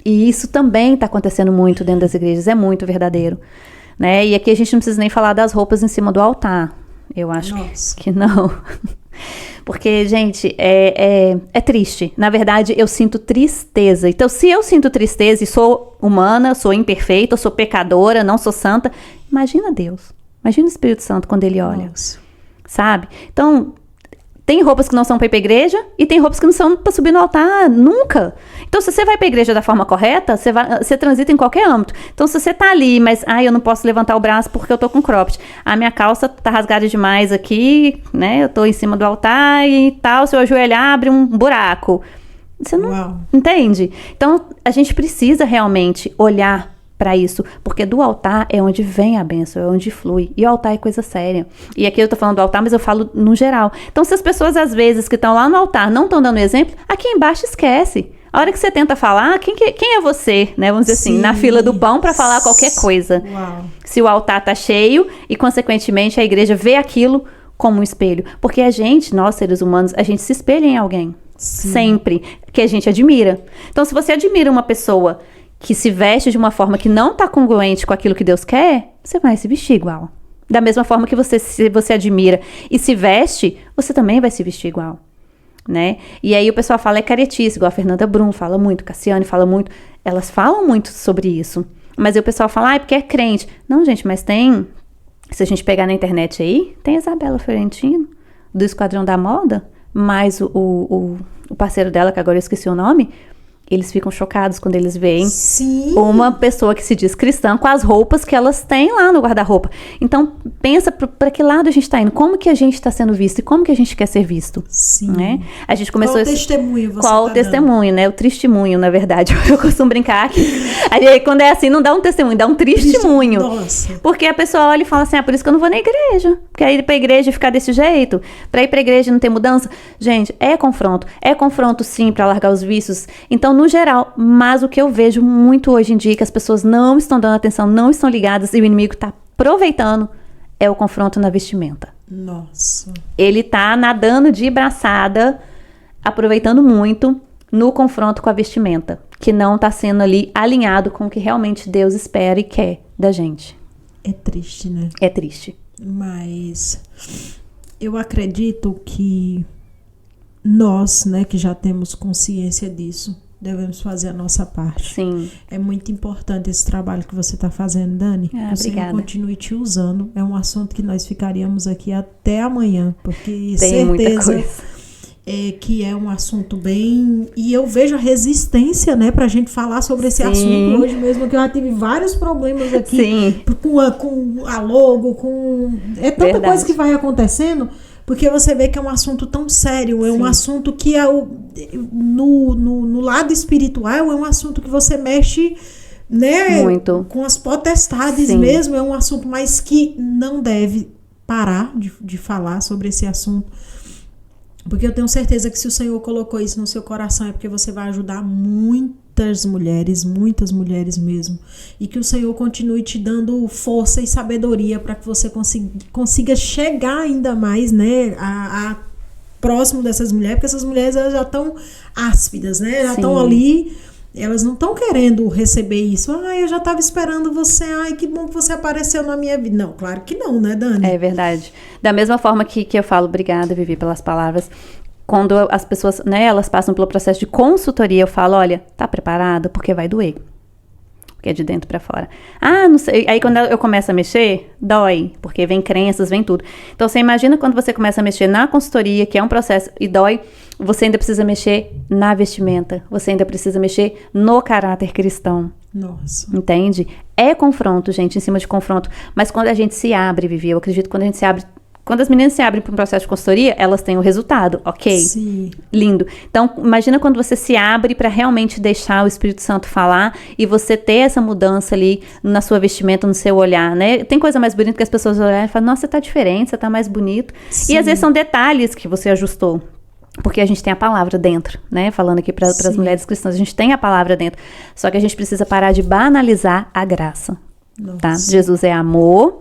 E isso também está acontecendo muito dentro das igrejas, é muito verdadeiro. Né? E aqui a gente não precisa nem falar das roupas em cima do altar. Eu acho que não. Porque, gente, é triste. Na verdade, eu sinto tristeza. Então, se eu sinto tristeza e sou humana, sou imperfeita, sou pecadora, não sou santa, imagina Deus. Imagina o Espírito Santo quando ele olha. Nossa. Sabe? Então, tem roupas que não são para ir para a igreja e tem roupas que não são para subir no altar, nunca. Então, se você vai para a igreja da forma correta, você transita em qualquer âmbito. Então, se você tá ali, mas, eu não posso levantar o braço porque eu tô com cropped. A minha calça tá rasgada demais aqui, né? Eu tô em cima do altar e tal, se eu ajoelhar, abre um buraco. Você não entende? Então, a gente precisa realmente olhar para isso, porque do altar é onde vem a bênção, é onde flui. E o altar é coisa séria. E aqui eu tô falando do altar, mas eu falo no geral. Então, se as pessoas, às vezes, que estão lá no altar não estão dando exemplo, aqui embaixo esquece. A hora que você tenta falar, quem é você, né? Vamos dizer assim, na fila do pão para falar qualquer coisa. Uau. Se o altar tá cheio e, consequentemente, a igreja vê aquilo como um espelho. Porque a gente, nós seres humanos, a gente se espelha em alguém. Sim. Sempre. Que a gente admira. Então, se você admira uma pessoa que se veste de uma forma que não está congruente com aquilo que Deus quer, você vai se vestir igual. Da mesma forma que se você admira e se veste, você também vai se vestir igual, né? E aí o pessoal fala, é caretice, igual a Fernanda Brum fala muito, Cassiane fala muito, elas falam muito sobre isso. Mas aí o pessoal fala, é porque é crente. Não, gente, mas tem, se a gente pegar na internet aí, tem a Isabela Fiorentino, do Esquadrão da Moda, mais o parceiro dela, que agora eu esqueci o nome, Eles ficam chocados quando eles veem Sim. uma pessoa que se diz cristã com as roupas que elas têm lá no guarda-roupa. Então, pensa para que lado a gente está indo, como que a gente está sendo visto e como que a gente quer ser visto. Sim. Né? A gente começou Qual testemunho você Qual tá o testemunho, né? O testemunho, na verdade. Eu costumo brincar que aí, quando é assim, não dá um testemunho, dá um testemunho. Nossa. Porque a pessoa olha e fala assim, por isso que eu não vou na igreja. Porque aí ir pra igreja e ficar desse jeito, pra ir pra igreja e não ter mudança. Gente, é confronto sim, pra largar os vícios. Então, no geral, mas o que eu vejo muito hoje em dia, que as pessoas não estão dando atenção, não estão ligadas, e o inimigo tá aproveitando, é o confronto na vestimenta. Nossa. Ele tá nadando de braçada, aproveitando muito no confronto com a vestimenta, que não tá sendo ali alinhado com o que realmente Deus espera e quer da gente. É triste, né? É triste. Mas eu acredito que nós, né, que já temos consciência disso, devemos fazer a nossa parte. Sim. É muito importante esse trabalho que você está fazendo, Dani. Que o Senhor continue te usando. É um assunto que nós ficaríamos aqui até amanhã, porque tem muita certeza coisa. Que é um assunto bem... E eu vejo a resistência, né, pra gente falar sobre esse assunto hoje mesmo, que eu já tive vários problemas aqui com a logo, com... É tanta coisa que vai acontecendo, porque você vê que é um assunto tão sério, é um assunto que é no lado espiritual, é um assunto que você mexe, né, muito com as potestades mesmo, é um assunto, mas que não deve parar de falar sobre esse assunto. Porque eu tenho certeza que se o Senhor colocou isso no seu coração é porque você vai ajudar muitas mulheres mesmo. E que o Senhor continue te dando força e sabedoria para que você consiga chegar ainda mais, né, a próximo dessas mulheres, porque essas mulheres elas já estão áspidas, né? Já estão ali, elas não estão querendo receber isso. Eu já estava esperando você, que bom que você apareceu na minha vida. Não, claro que não, né, Dani? É verdade. Da mesma forma que eu falo, obrigada, Vivi, pelas palavras. Quando as pessoas, né, elas passam pelo processo de consultoria, eu falo, olha, tá preparada? Porque vai doer. Porque é de dentro pra fora. Não sei. Aí quando eu começo a mexer, dói. Porque vem crenças, vem tudo. Então você imagina quando você começa a mexer na consultoria, que é um processo, e dói, você ainda precisa mexer na vestimenta. Você ainda precisa mexer no caráter cristão. Nossa. Entende? É confronto, gente, em cima de confronto. Mas quando a gente se abre, Vivi, eu acredito que quando a gente se abre, quando as meninas se abrem para um processo de consultoria, elas têm o resultado, ok? Sim. Lindo. Então, imagina quando você se abre para realmente deixar o Espírito Santo falar e você ter essa mudança ali na sua vestimenta, no seu olhar, né? Tem coisa mais bonita que as pessoas olham e falam, nossa, você tá diferente, você tá mais bonito. Sim. E às vezes são detalhes que você ajustou. Porque a gente tem a palavra dentro, né? Falando aqui para as mulheres cristãs, a gente tem a palavra dentro. Só que a gente precisa parar de banalizar a graça, tá? Jesus é amor,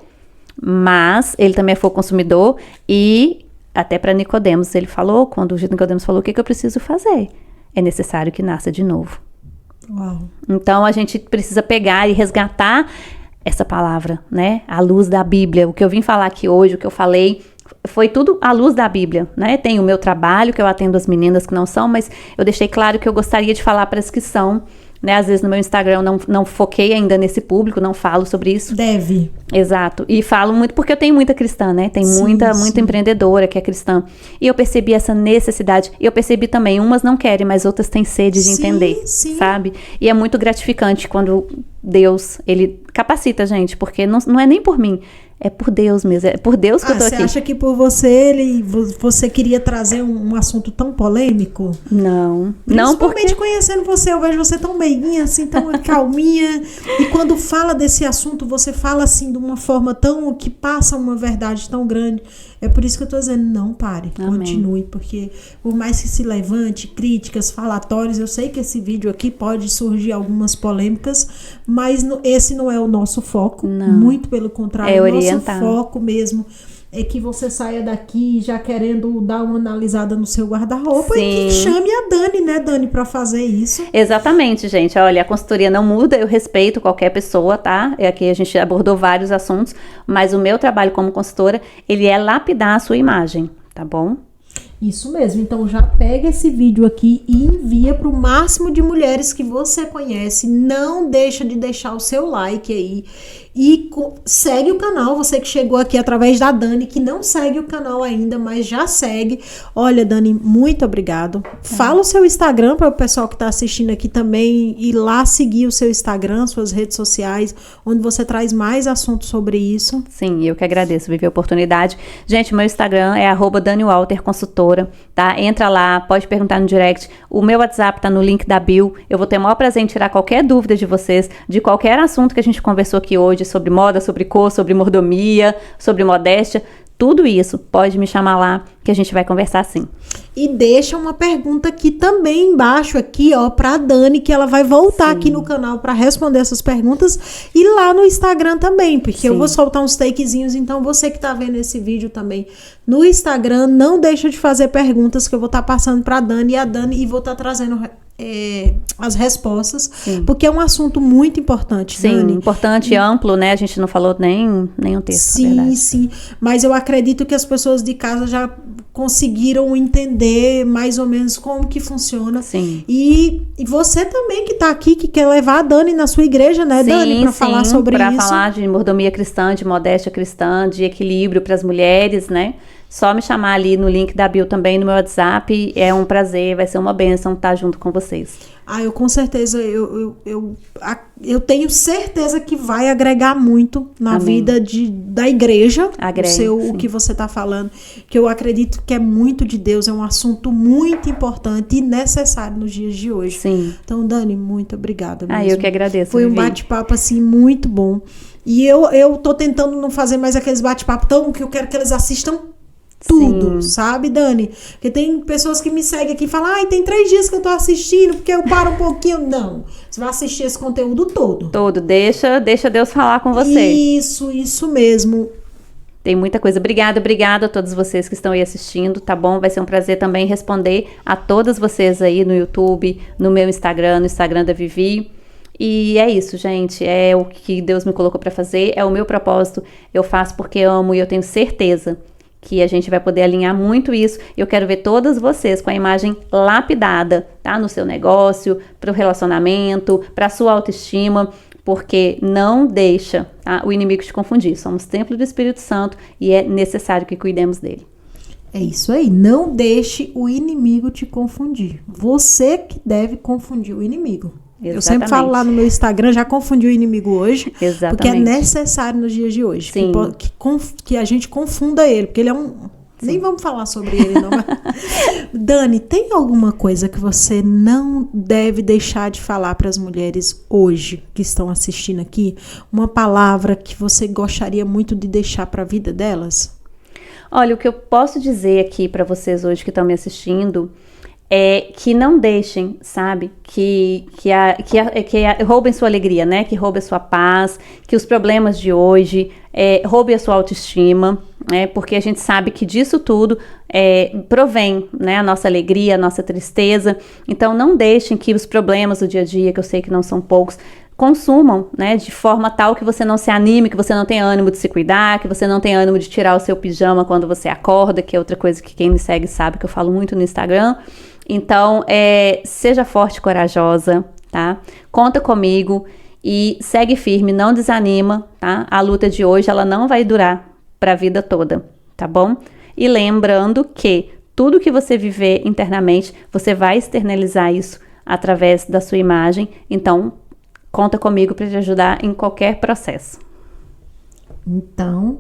mas ele também foi consumidor e até para Nicodemos, ele falou, quando o Nicodemos falou, o que eu preciso fazer? É necessário que nasça de novo. Uau. Então a gente precisa pegar e resgatar essa palavra, né? À luz da Bíblia. O que eu vim falar aqui hoje, o que eu falei, foi tudo à luz da Bíblia, né? Tem o meu trabalho, que eu atendo as meninas que não são, mas eu deixei claro que eu gostaria de falar para as que são, né? Às vezes no meu Instagram eu não foquei ainda nesse público, não falo sobre isso. Deve. Exato. E falo muito porque eu tenho muita cristã, né? Tem muita empreendedora que é cristã. E eu percebi essa necessidade. E eu percebi também, umas não querem, mas outras têm sede de entender, sabe? E é muito gratificante quando Deus, ele capacita a gente, porque não é nem por mim, é por Deus mesmo, é por Deus que eu tô aqui. Você acha que por você, você queria trazer um assunto tão polêmico? Não. Principalmente conhecendo você, eu vejo você tão meiguinha, assim, tão calminha. E quando fala desse assunto, você fala assim de uma forma tão, que passa uma verdade tão grande. É por isso que eu tô dizendo, não pare, continue, porque por mais que se levante críticas, falatórios, eu sei que esse vídeo aqui pode surgir algumas polêmicas, mas esse não é o nosso foco, muito pelo contrário, o nosso foco mesmo é que você saia daqui já querendo dar uma analisada no seu guarda-roupa e que chame a Dani, né, Dani, pra fazer isso. Exatamente, gente. Olha, a consultoria não muda, eu respeito qualquer pessoa, tá? Aqui a gente abordou vários assuntos, mas o meu trabalho como consultora, ele é lapidar a sua imagem, tá bom? Isso mesmo, então já pega esse vídeo aqui e envia para o máximo de mulheres que você conhece. Não deixa de deixar o seu like aí e segue o canal, você que chegou aqui através da Dani, que não segue o canal ainda, mas já segue. Olha, Dani, muito obrigado. Fala o seu Instagram para o pessoal que está assistindo aqui também ir lá seguir o seu Instagram, suas redes sociais, onde você traz mais assuntos sobre isso. Sim, eu que agradeço, Vivi, a oportunidade. Gente, meu Instagram é @DaniWalterConsultora, tá? Entra lá, pode perguntar no direct. O meu WhatsApp tá no link da bio. Eu vou ter o maior prazer em tirar qualquer dúvida de vocês, de qualquer assunto que a gente conversou aqui hoje, sobre moda, sobre cor, sobre mordomia, sobre modéstia. Tudo isso, pode me chamar lá que a gente vai conversar sim. E deixa uma pergunta aqui também embaixo aqui, ó, pra Dani, que ela vai voltar aqui no canal para responder essas perguntas e lá no Instagram também, porque eu vou soltar uns takezinhos, então você que tá vendo esse vídeo também no Instagram, não deixa de fazer perguntas que eu vou estar passando pra Dani e vou estar trazendo as respostas, porque é um assunto muito importante, Dani. Importante e amplo, né? A gente não falou nem um texto, sim, mas eu acredito que as pessoas de casa já conseguiram entender mais ou menos como que funciona. Sim. E você também que tá aqui, que quer levar a Dani na sua igreja, né, Dani? Pra falar sobre isso. Pra falar de mordomia cristã, de modéstia cristã, de equilíbrio para as mulheres, né? Só me chamar ali no link da bio também, no meu WhatsApp. É um prazer, vai ser uma bênção estar junto com vocês. Eu com certeza, eu tenho certeza que vai agregar muito na vida da igreja. O que você está falando, que eu acredito que é muito de Deus, é um assunto muito importante e necessário nos dias de hoje. Sim. Então, Dani, muito obrigada mesmo. Eu que agradeço, Foi Vivi. um bate-papo, assim, muito bom. E eu tô tentando não fazer mais aqueles bate-papo tão que eu quero que eles assistam tudo, sabe, Dani? Porque tem pessoas que me seguem aqui e falam, tem 3 dias que eu tô assistindo, porque eu paro um pouquinho. Não, você vai assistir esse conteúdo todo. Deixa Deus falar com você. Isso mesmo. Tem muita coisa. Obrigada a todos vocês que estão aí assistindo, tá bom? Vai ser um prazer também responder a todas vocês aí no YouTube, no meu Instagram, no Instagram da Vivi. E é isso, gente, é o que Deus me colocou para fazer, é o meu propósito, eu faço porque amo e eu tenho certeza que a gente vai poder alinhar muito isso. Eu quero ver todas vocês com a imagem lapidada, tá? No seu negócio, para o relacionamento, para a sua autoestima, porque não deixa, tá, o inimigo te confundir. Somos templo do Espírito Santo e é necessário que cuidemos dele. É isso aí, não deixe o inimigo te confundir. Você que deve confundir o inimigo. Exatamente. Eu sempre falo lá no meu Instagram, já confundi o inimigo hoje. Exatamente. Porque é necessário nos dias de hoje. Sim. Que a gente confunda ele, porque ele é um... Sim. Nem vamos falar sobre ele, não. Dani, tem alguma coisa que você não deve deixar de falar para as mulheres hoje que estão assistindo aqui? Uma palavra que você gostaria muito de deixar para a vida delas? Olha, o que eu posso dizer aqui para vocês hoje que estão me assistindo é que não deixem, sabe, que roubem sua alegria, né, que roubem a sua paz, que os problemas de hoje roubem a sua autoestima, né, porque a gente sabe que disso tudo provém, né, a nossa alegria, a nossa tristeza. Então não deixem que os problemas do dia a dia, que eu sei que não são poucos, consumam, né, de forma tal que você não se anime, que você não tenha ânimo de se cuidar, que você não tenha ânimo de tirar o seu pijama quando você acorda, que é outra coisa que quem me segue sabe que eu falo muito no Instagram. Então, seja forte e corajosa, tá? Conta comigo e segue firme, não desanima, tá? A luta de hoje, ela não vai durar para a vida toda, tá bom? E lembrando que tudo que você viver internamente, você vai externalizar isso através da sua imagem. Então, conta comigo para te ajudar em qualquer processo. Então,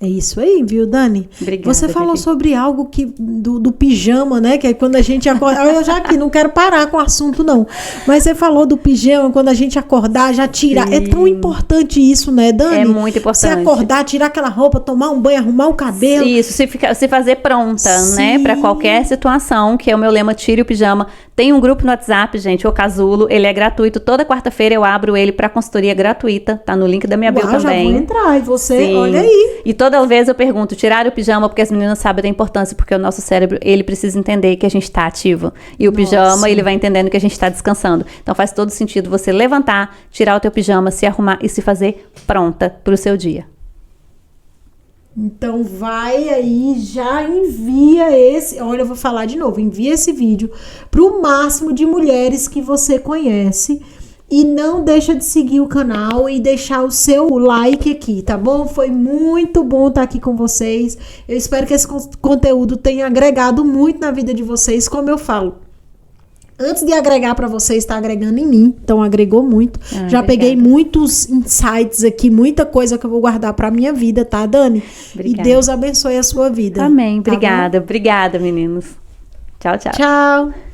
é isso aí, viu, Dani? Obrigada, você falou Vivi. sobre algo do pijama, né? Que é quando a gente acorda. Eu já aqui não quero parar com o assunto, não. Mas você falou do pijama, quando a gente acordar, já tirar. Sim. É tão importante isso, né, Dani? É muito importante. Você acordar, tirar aquela roupa, tomar um banho, arrumar o cabelo. Isso, se fazer pronta, sim, né? Para qualquer situação, que é o meu lema, tire o pijama. Tem um grupo no WhatsApp, gente, o Casulo, ele é gratuito. Toda quarta-feira eu abro ele para consultoria gratuita. Tá no link da minha bio também. Já vou entrar. E você, sim, olha aí. E toda vez eu pergunto, tirar o pijama, porque as meninas sabem da importância, porque o nosso cérebro, ele precisa entender que a gente tá ativo. E o pijama, ele vai entendendo que a gente tá descansando. Então faz todo sentido você levantar, tirar o teu pijama, se arrumar e se fazer pronta pro seu dia. Então vai aí, já envia esse, olha, eu vou falar de novo, envia esse vídeo para o máximo de mulheres que você conhece e não deixa de seguir o canal e deixar o seu like aqui, tá bom? Foi muito bom estar aqui com vocês. Eu espero que esse conteúdo tenha agregado muito na vida de vocês, como eu falo. Antes de agregar para vocês, está agregando em mim. Então, agregou muito. Já peguei muitos insights aqui, muita coisa que eu vou guardar para minha vida, tá, Dani? Obrigada. E Deus abençoe a sua vida. Amém. Tá obrigada. Obrigada, meninos. Tchau, tchau. Tchau.